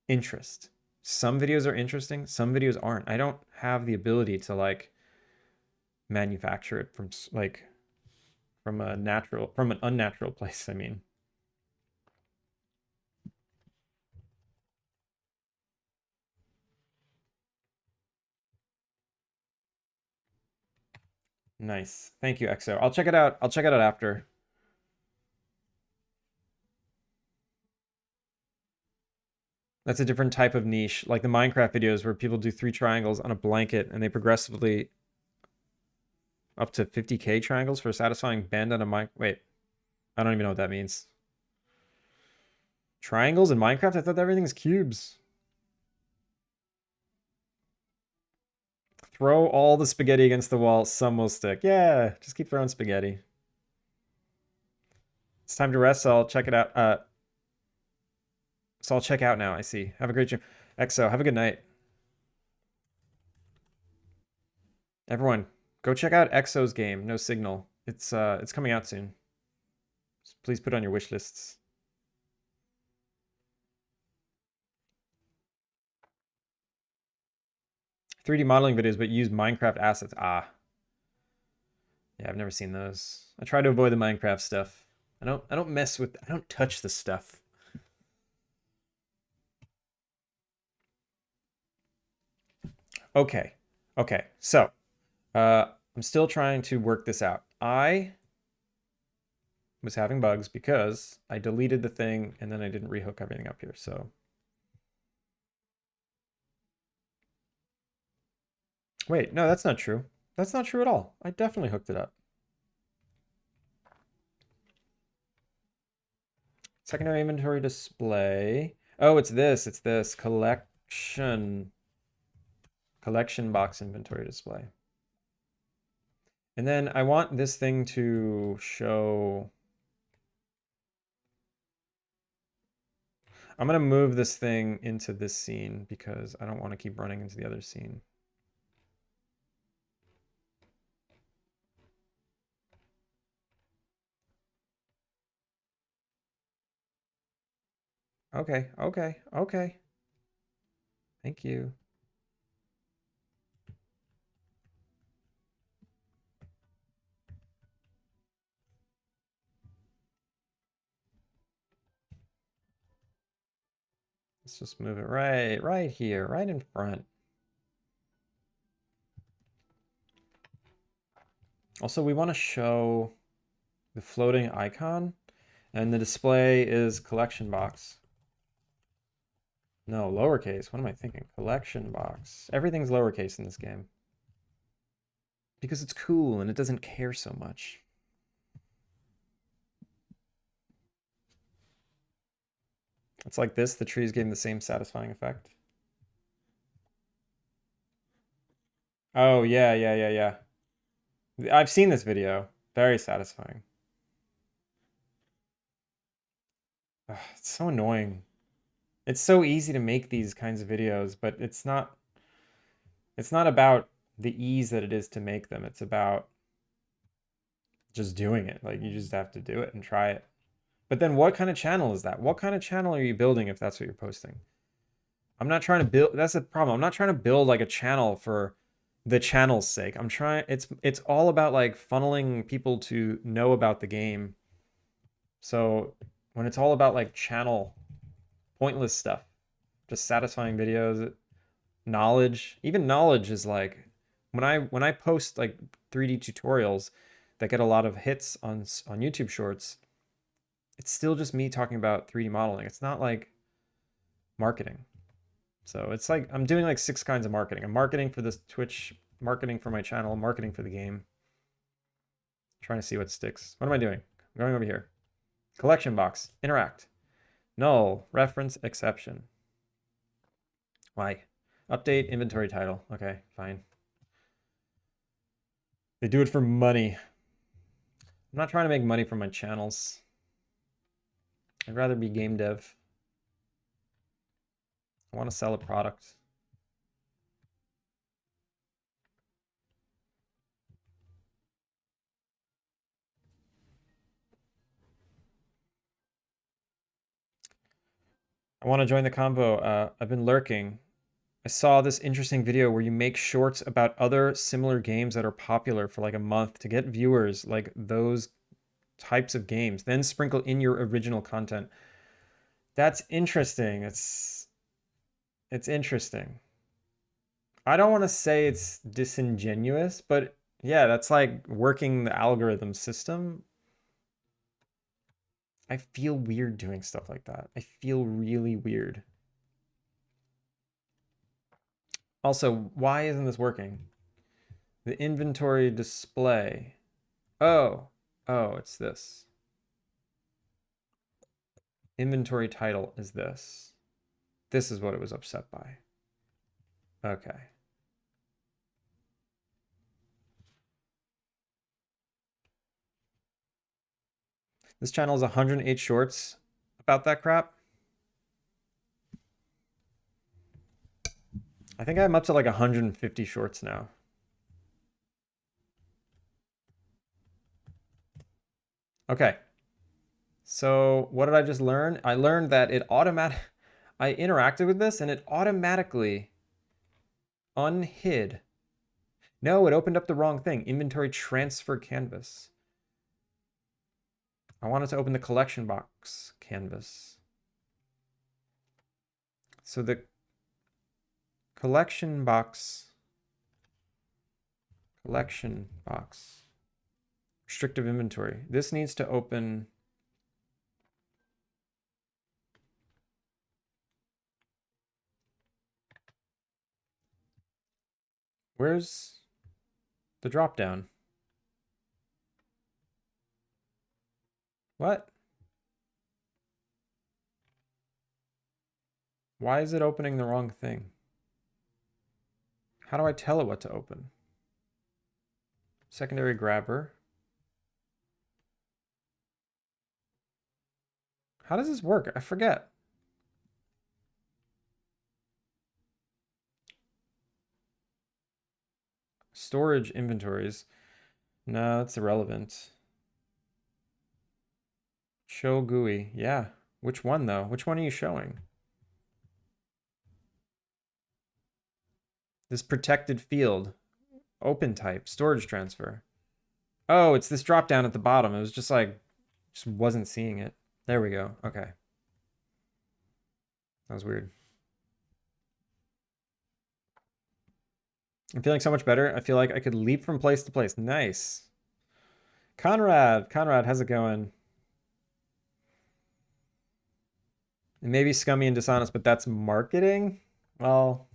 interest. Some videos are interesting, some videos aren't. I don't have the ability to like manufacture it from like from an unnatural place, I mean. Nice. Thank you, EXO. I'll check it out. I'll check it out after. That's a different type of niche, like the Minecraft videos where people do 3 triangles on a blanket and they progressively up to 50k triangles for a satisfying bend on a mic. Wait, I don't even know what that means. Triangles in Minecraft? I thought everything's cubes. Throw all the spaghetti against the wall, some will stick. Yeah, just keep throwing spaghetti. It's time to rest, so I'll check it out. So I'll check out now, I see. Have a great dream. EXO, have a good night. Everyone, go check out EXO's game, No Signal. It's coming out soon. So please put it on your wish lists. 3D modeling videos, but use Minecraft assets. Ah. Yeah, I've never seen those. I try to avoid the Minecraft stuff. I don't touch the stuff. Okay. Okay. So, I'm still trying to work this out. I was having bugs because I deleted the thing and then I didn't rehook everything up here. So, wait, no, that's not true. That's not true at all. I definitely hooked it up. Secondary inventory display. Oh, it's this. It's this collection box inventory display. And then I want this thing to show. I'm going to move this thing into this scene because I don't want to keep running into the other scene. Okay, okay, okay. Thank you. Let's just move it right here, right in front. Also, we want to show the floating icon, and the display is collection box. No, lowercase. What am I thinking? Collection box. Everything's lowercase in this game. Because it's cool and it doesn't care so much. It's like this, the trees gave the same satisfying effect. Oh, yeah, yeah, yeah, yeah. I've seen this video. Very satisfying. Ugh, it's so annoying. It's so easy to make these kinds of videos, but it's not about the ease that it is to make them. It's about just doing it. Like you just have to do it and try it. But then what kind of channel is that? What kind of channel are you building if that's what you're posting? I'm not trying to build. That's the problem. I'm not trying to build like a channel for the channel's sake. I'm trying. It's all about like funneling people to know about the game. So when it's all about like channel pointless stuff, just satisfying videos, knowledge, even knowledge is like when I post like 3D tutorials that get a lot of hits on YouTube Shorts, it's still just me talking about 3D modeling. It's not like marketing. So it's like I'm doing like 6 kinds of marketing. I'm marketing for this Twitch, marketing for my channel, marketing for the game. Trying to see what sticks. What am I doing? I'm going over here. Collection box. Interact. Null. Reference exception. Why? Update inventory title. Okay, fine. They do it for money. I'm not trying to make money from my channels. I'd rather be game dev. I want to sell a product. I want to join the convo. I've been lurking. I saw this interesting video where you make shorts about other similar games that are popular for like a month to get viewers like those types of games, then sprinkle in your original content. That's interesting. It's interesting. I don't want to say it's disingenuous, but yeah, that's like working the algorithm system. I feel weird doing stuff like that. I feel really weird. Also, why isn't this working? The inventory display. Oh, it's this. Inventory title is this. This is what it was upset by. Okay. This channel is 108 shorts about that crap. I think I'm up to like 150 shorts now. Okay. So what did I just learn? I learned that I interacted with this and it automatically unhid. No, it opened up the wrong thing. Inventory transfer canvas. I wanted to open the collection box canvas. So the collection box, restrictive inventory. This needs to open. Where's the drop down? What? Why is it opening the wrong thing? How do I tell it what to open? Secondary grabber. How does this work? I forget. Storage inventories. No, that's irrelevant. Show GUI. Yeah. Which one though? Which one are you showing? This protected field. Open type. Storage transfer. Oh, it's this drop down at the bottom. It was just like, just wasn't seeing it. There we go. Okay. That was weird. I'm feeling so much better. I feel like I could leap from place to place. Nice. Conrad, how's it going? It may be scummy and dishonest, but that's marketing? Well,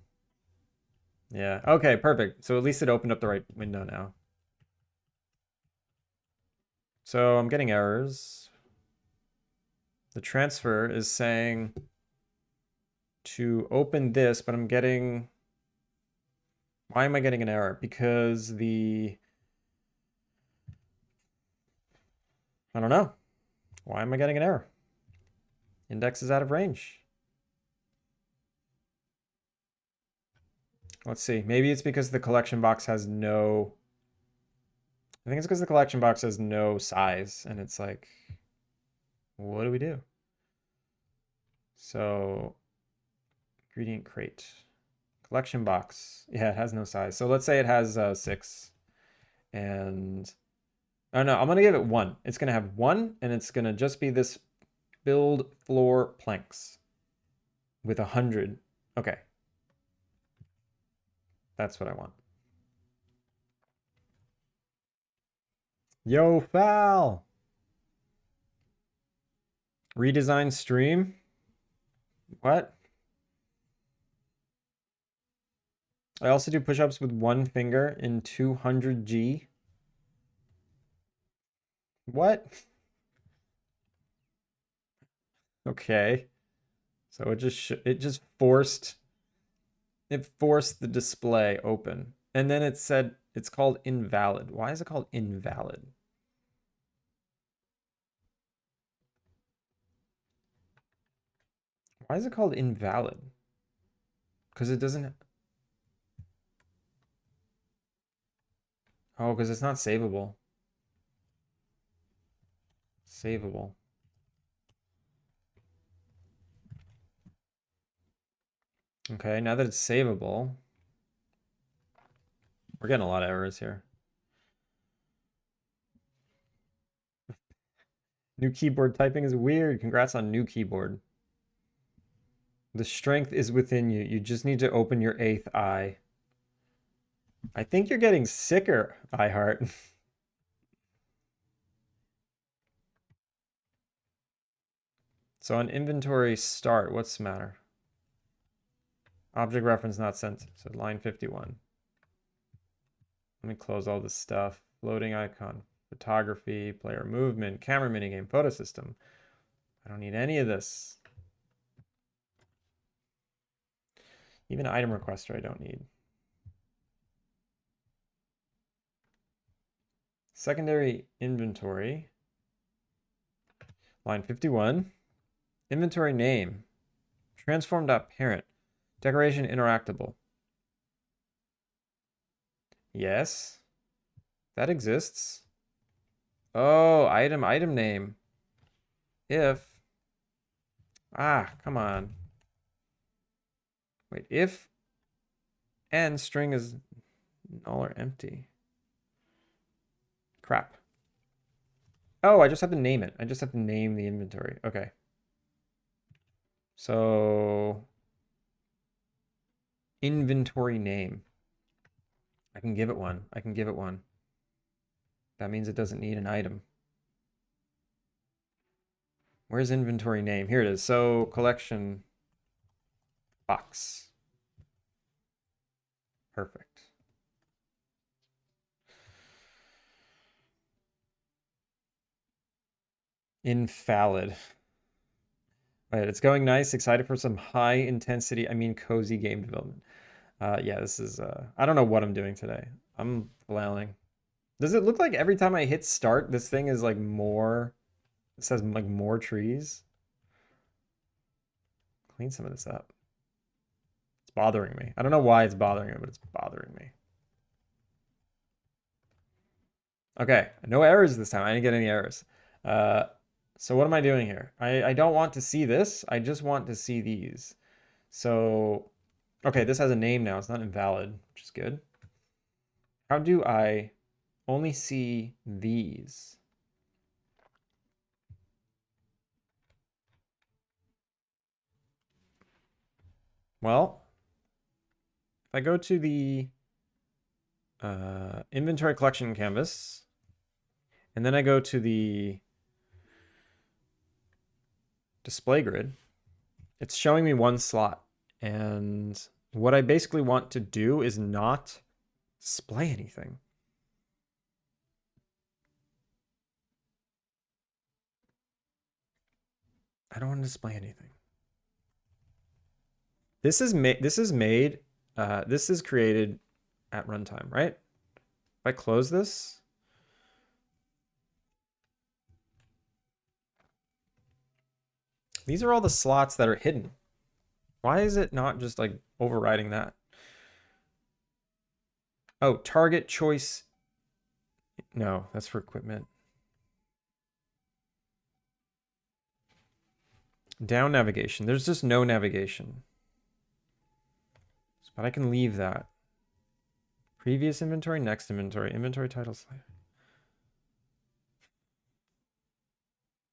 yeah. Okay, perfect. So at least it opened up the right window now. So I'm getting errors. The transfer is saying to open this, but I'm getting... Why am I getting an error? Because I don't know. Why am I getting an error? Index is out of range. Let's see. Maybe it's because the collection box has no... I think it's because the collection box has no size, and it's like, what do we do? So Ingredient crate. Collection box. Yeah, it has no size. So let's say it has 6. And oh no, I'm gonna give it 1. It's gonna have 1, and it's gonna just be this build floor planks with 100. Okay, that's what I want. Yo, Fal! Redesign stream? What? I also do push-ups with 1 finger in 200G. What? Okay. So it just forced the display open. And then it said it's called invalid. Why is it called invalid? Why is it called invalid? Because it doesn't. Oh, because it's not savable. Savable. Okay, now that it's savable, we're getting a lot of errors here. New keyboard typing is weird. Congrats on new keyboard. The strength is within you. You just need to open your 8th eye. I think you're getting sicker, iHeart. So on inventory start, what's the matter? Object reference not sent. So line 51. Let me close all this stuff. Loading icon, photography, player movement, camera minigame, photo system. I don't need any of this. Even item requester I don't need. Secondary inventory. Line 51. Inventory name. Transform.parent. Decoration interactable. Yes. That exists. Oh, item name. If. Ah, come on. Wait, if and string is null or empty. Crap. Oh, I just have to name it. I just have to name the inventory. Okay. So inventory name. I can give it one. I can give it one. That means it doesn't need an item. Where's inventory name? Here it is. So collection box. Perfect. Invalid. All right, it's going nice. Excited for some high intensity, I mean cozy game development. Yeah, this is I don't know what I'm doing today. I'm flailing. Does it look like every time I hit start, this thing is like more, it says like more trees? Clean some of this up. It's bothering me. I don't know why it's bothering me, but it's bothering me. Okay, no errors this time. I didn't get any errors. So what am I doing here? I don't want to see this. I just want to see these. So, okay, this has a name now. It's not invalid, which is good. How do I only see these? Well, if I go to the inventory collection canvas, and then I go to the display grid, it's showing me 1 slot. And what I basically want to do is not display anything. I don't want to display anything. This is created at runtime, right? If I close this, these are all the slots that are hidden. Why is it not just like overriding that? Oh, target choice. No, that's for equipment. Down navigation. There's just no navigation. But I can leave that. Previous inventory, next inventory, inventory titles.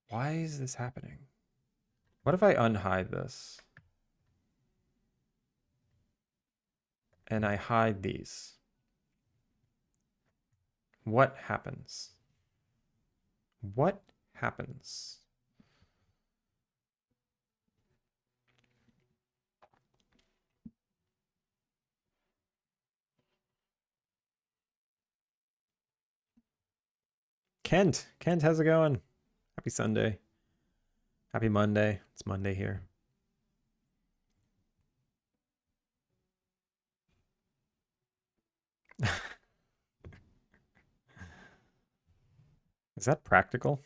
Why is this happening? What if I unhide this? And I hide these. What happens? What happens? Kent, how's it going? Happy Sunday. Happy Monday. It's Monday here. Is that practical?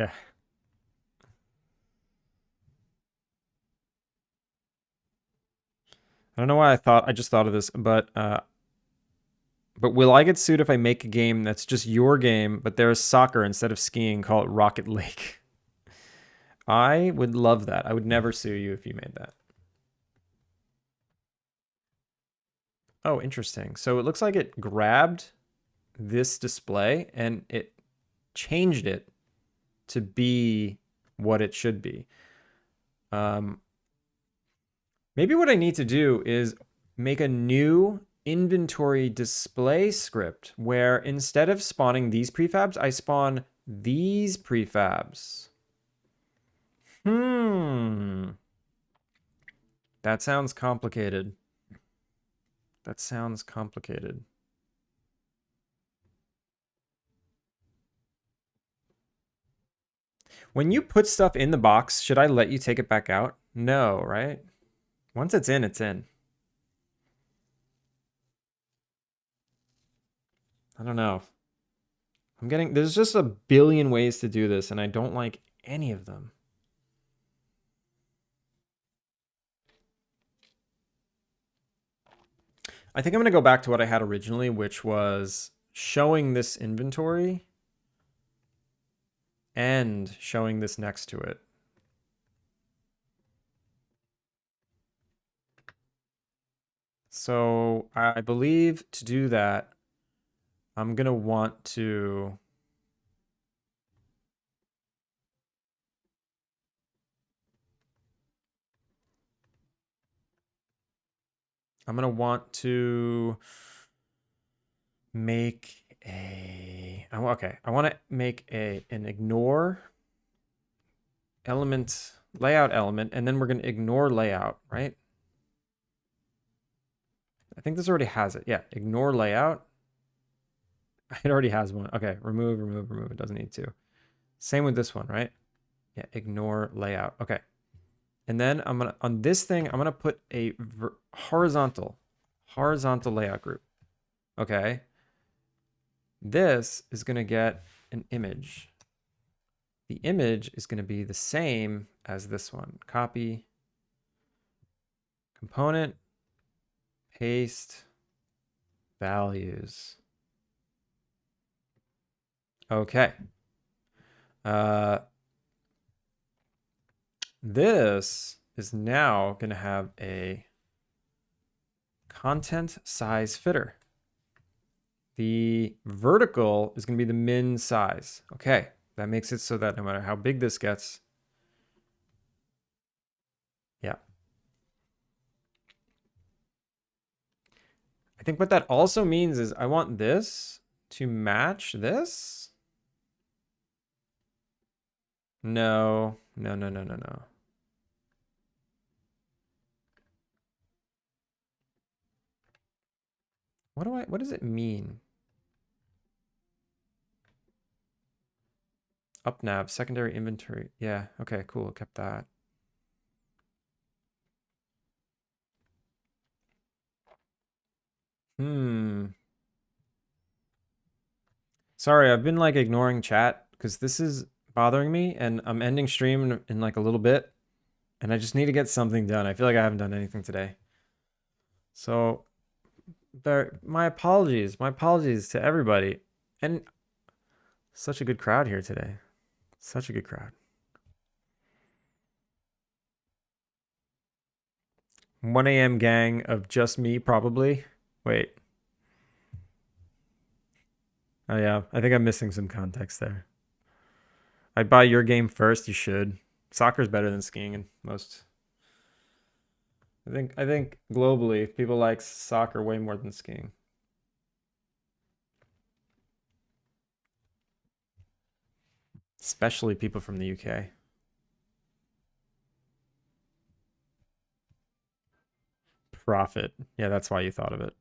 Yeah. I don't know why I just thought of this, but will I get sued if I make a game that's just your game, but there's soccer instead of skiing, call it Rocket Lake? I would love that. I would never sue you if you made that. Oh, interesting. So it looks like it grabbed this display and it changed it to be what it should be. Maybe what I need to do is make a new inventory display script where instead of spawning these prefabs, I spawn these prefabs. That sounds complicated. That sounds complicated. When you put stuff in the box, should I let you take it back out? No, right? Once it's in, it's in. I don't know. There's just a billion ways to do this, and I don't like any of them. I think I'm going to go back to what I had originally, which was showing this inventory and showing this next to it. So I believe to do that, I'm going to want to... make a... Okay, I want to make an ignore element, layout element, and then we're going to ignore layout, right? I think this already has it. Yeah, ignore layout. It already has one. Okay, remove. It doesn't need to. Same with this one, right? Yeah, ignore layout. Okay. And then on this thing, I'm gonna put a horizontal layout group. Okay. This is gonna get an image. The image is gonna be the same as this one. Copy, component, paste, values. Okay. This is now going to have a content size fitter. The vertical is going to be the min size. Okay, that makes it so that no matter how big this gets, yeah. I think what that also means is I want this to match this. No. What does it mean? Up nav, secondary inventory. Yeah, okay, cool, kept that. Sorry, I've been like ignoring chat because this is bothering me and I'm ending stream in like a little bit and I just need to get something done. I feel like I haven't done anything today. So my apologies to everybody. And such a good crowd here today. Such a good crowd. 1 a.m. gang of just me, probably. Wait. Oh, yeah. I think I'm missing some context there. I'd buy your game first. You should. Soccer's better than skiing in most. I think globally, people like soccer way more than skiing. Especially people from the UK. Profit. Yeah, that's why you thought of it.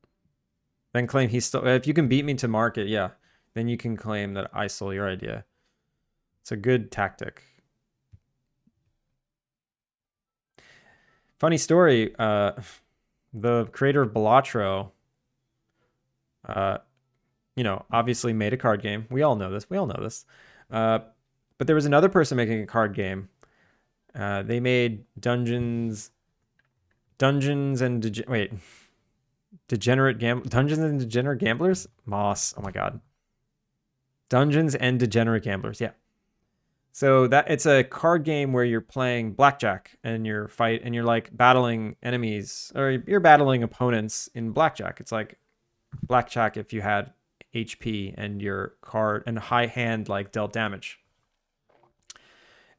Then claim he stole. If you can beat me to market, yeah, then you can claim that I stole your idea. It's a good tactic. Funny story. The creator of Balatro, uh, obviously made a card game. We all know this. Uh, but there was another person making a card game. They made Dungeons and Dungeons and Degenerate Gamblers. Moss. Oh my god. Dungeons and Degenerate Gamblers. Yeah. So that it's a card game where you're playing blackjack and you're like battling enemies or you're battling opponents in blackjack. It's like blackjack if you had HP and your card and high hand like dealt damage.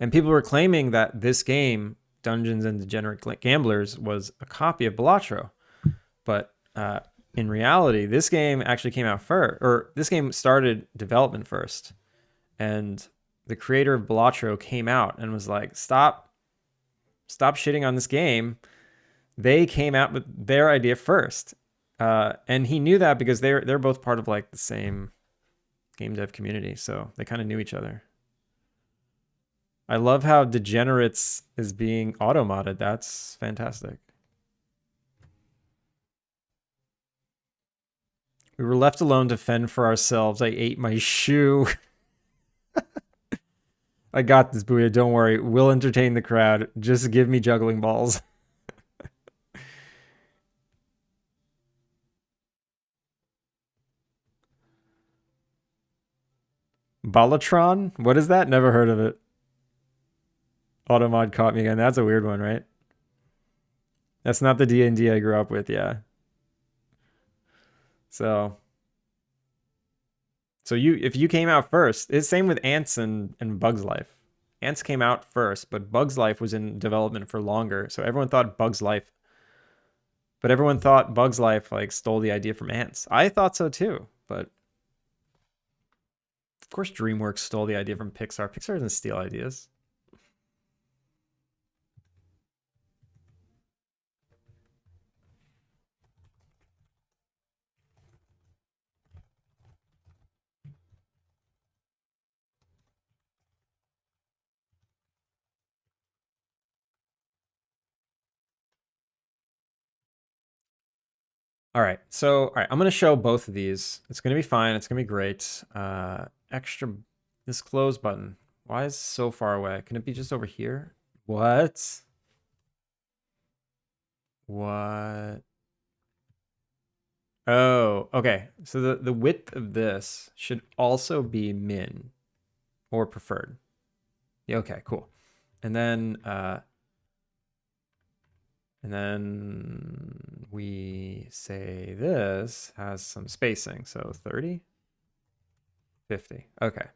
And people were claiming that this game, Dungeons and Degenerate Gamblers, was a copy of Balatro. But in reality, this game actually came out first, or this game started development first. And the creator of Balatro came out and was like, stop shitting on this game. They came out with their idea first. And he knew that because they're both part of like the same game dev community. So they kind of knew each other. I love how Degenerates is being auto-modded. That's fantastic. We were left alone to fend for ourselves. I ate my shoe. I got this, Booyah. Don't worry. We'll entertain the crowd. Just give me juggling balls. Balatron? What is that? Never heard of it. Automod caught me again. That's a weird one, right? That's not the D&D I grew up with, yeah. So if you came out first, it's same with Ants and Bugs Life. Ants came out first, but Bugs Life was in development for longer. So everyone thought Bugs Life like stole the idea from Ants. I thought so too, but of course DreamWorks stole the idea from Pixar. Pixar doesn't steal ideas. All right. So, all right, I'm going to show both of these. It's going to be fine. It's going to be great. Extra this close button. Why is it so far away? Can it be just over here? What? What? Oh, okay. So the width of this should also be min or preferred. Yeah, okay, cool. And then we say this has some spacing. So 30, 50. Okay.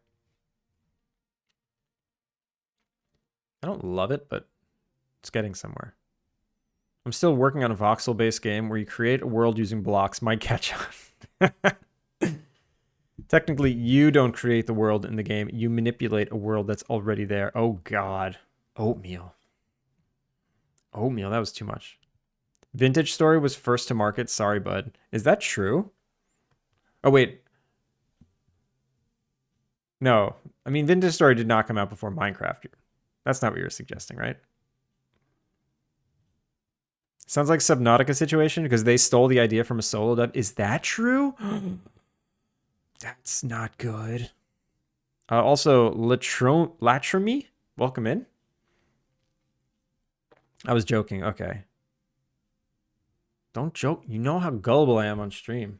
I don't love it, but it's getting somewhere. I'm still working on a voxel-based game where you create a world using blocks. Might catch on. Technically, you don't create the world in the game. You manipulate a world that's already there. Oh, God. Oatmeal. Oatmeal, that was too much. Vintage Story was first to market. Sorry, bud. Is that true? Oh, wait. No. I mean, Vintage Story did not come out before Minecraft. That's not what you're suggesting, right? Sounds like Subnautica situation because they stole the idea from a solo dev. Is that true? That's not good. Also, Latrami, welcome in. I was joking. Okay. Don't joke. You know how gullible I am on stream.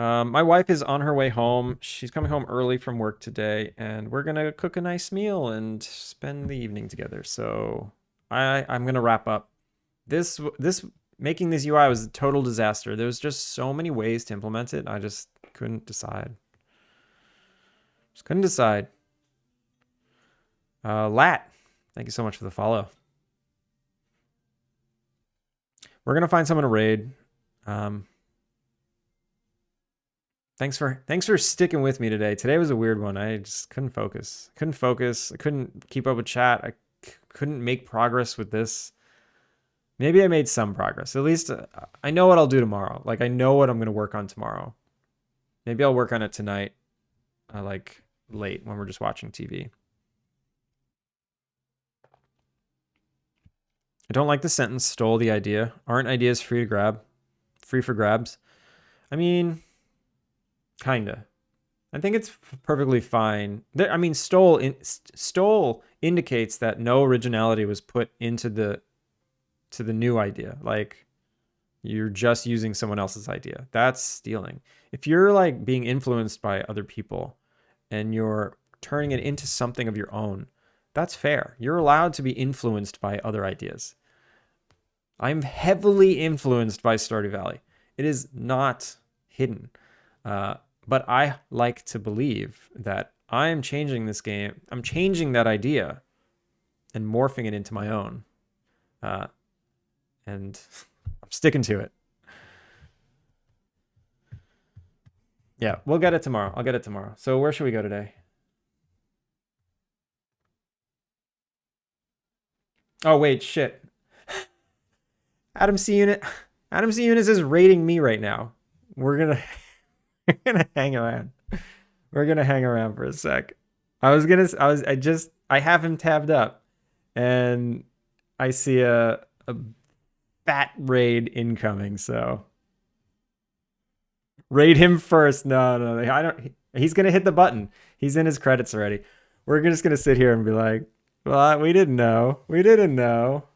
My wife is on her way home. She's coming home early from work today, and we're gonna cook a nice meal and spend the evening together. So I'm gonna wrap up. This making this UI was a total disaster. There was just so many ways to implement it. I just couldn't decide. Just couldn't decide. Lat, thank you so much for the follow. We're gonna find someone to raid. Thanks for sticking with me today. Today was a weird one. I just couldn't focus. I couldn't keep up with chat. Couldn't make progress with this. Maybe I made some progress. At least I know what I'll do tomorrow. Like I know what I'm gonna work on tomorrow. Maybe I'll work on it tonight, like late when we're just watching TV. I don't like the sentence "stole the idea." Aren't ideas free to grab? Free for grabs? I mean, kinda. I think it's perfectly fine. I mean, stole indicates that no originality was put into the new idea. Like you're just using someone else's idea. That's stealing. If you're like being influenced by other people and you're turning it into something of your own, that's fair. You're allowed to be influenced by other ideas. I'm heavily influenced by Stardew Valley. It is not hidden. But I like to believe that I'm changing this game. I'm changing that idea and morphing it into my own. And I'm sticking to it. Yeah, we'll get it tomorrow. I'll get it tomorrow. So where should we go today? Oh, wait, shit. Adam C. Unit. Adam C. Unit is rating me right now. We're gonna hang around. We're gonna hang around for a sec. I have him tabbed up, and I see a fat raid incoming. So raid him first. No, I don't. He's gonna hit the button. He's in his credits already. We're just gonna sit here and be like, "Well, we didn't know. We didn't know."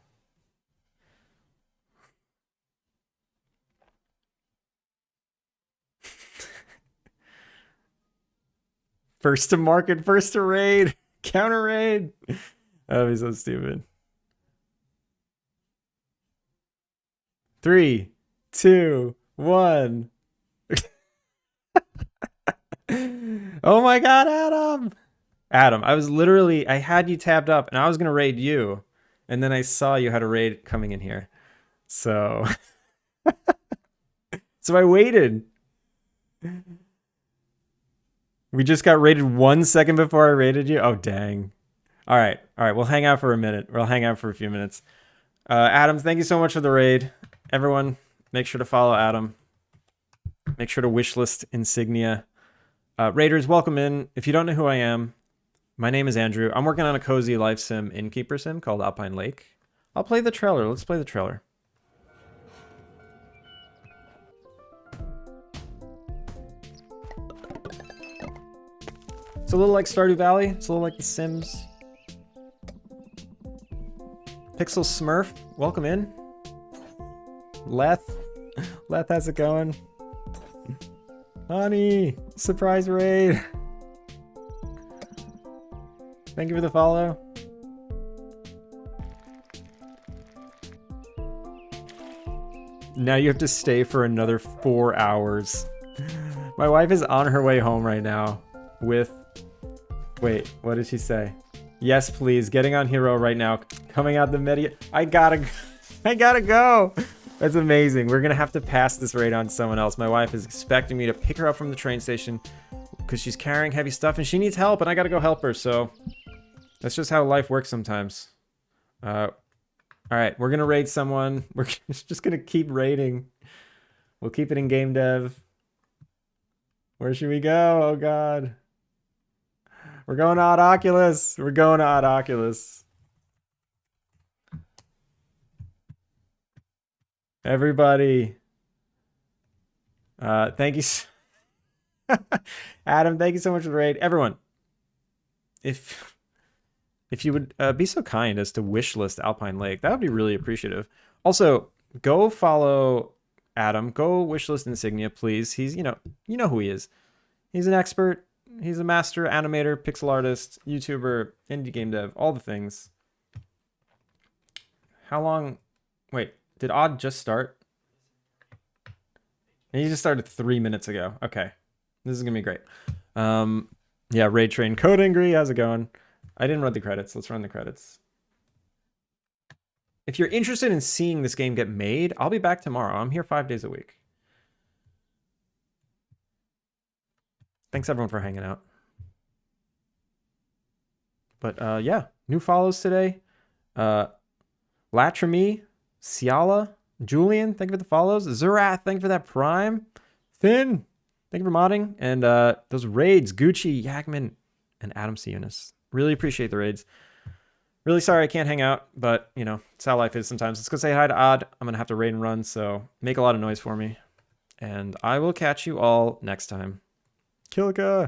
First to market, first to raid, counter raid. That'd be so stupid. 3, 2, 1. Oh my god, Adam! Adam, I had you tabbed up and I was gonna raid you, and then I saw you had a raid coming in here. So so I waited. We just got raided 1 second before I raided you. Oh dang. All right. We'll hang out for a minute. We'll hang out for a few minutes. Adam, thank you so much for the raid. Everyone, make sure to follow Adam. Make sure to wishlist insignia. Raiders, welcome in. If you don't know who I am, my name is Andrew. I'm working on a cozy life sim Innkeeper-Sim called Alpine Lake. I'll play the trailer. Let's play the trailer. It's a little like Stardew Valley. It's a little like The Sims. Pixel Smurf, welcome in. Leth, how's it going? Honey, surprise raid. Thank you for the follow. Now you have to stay for another 4 hours. My wife is on her way home right now with... Wait, what did she say? Yes, please. Getting on Hero right now. Coming out the menu. I gotta go. That's amazing. We're gonna have to pass this raid on to someone else. My wife is expecting me to pick her up from the train station because she's carrying heavy stuff and she needs help and I gotta go help her. So that's just how life works sometimes. All right, we're gonna raid someone. We're just gonna keep raiding. We'll keep it in game dev. Where should we go? Oh God. We're going to Odd Oculus. We're going to Odd Oculus. Everybody. Thank you. Adam, thank you so much for the raid. Everyone, if you would be so kind as to wishlist Alpine Lake, that would be really appreciative. Also, go follow Adam, go wishlist Insignia, please. He's, you know who he is. He's an expert. He's a master animator, pixel artist, YouTuber, indie game dev, all the things. How long? Wait, did Odd just start? He just started 3 minutes ago. Okay, this is gonna be great. Yeah, Raid Train Code Angry, how's it going? I didn't run the credits. Let's run the credits. If you're interested in seeing this game get made, I'll be back tomorrow. I'm here 5 days a week. Thanks everyone for hanging out. But yeah, new follows today. Latramy, Ciala, Julian, thank you for the follows. Zurath, thank you for that prime. Finn, thank you for modding. And those raids, Gucci, Yagman, and Adam C. Eunice. Really appreciate the raids. Really sorry I can't hang out, but you know, it's how life is sometimes. Let's go say hi to Odd. I'm gonna have to raid and run, so make a lot of noise for me. And I will catch you all next time. Kilika!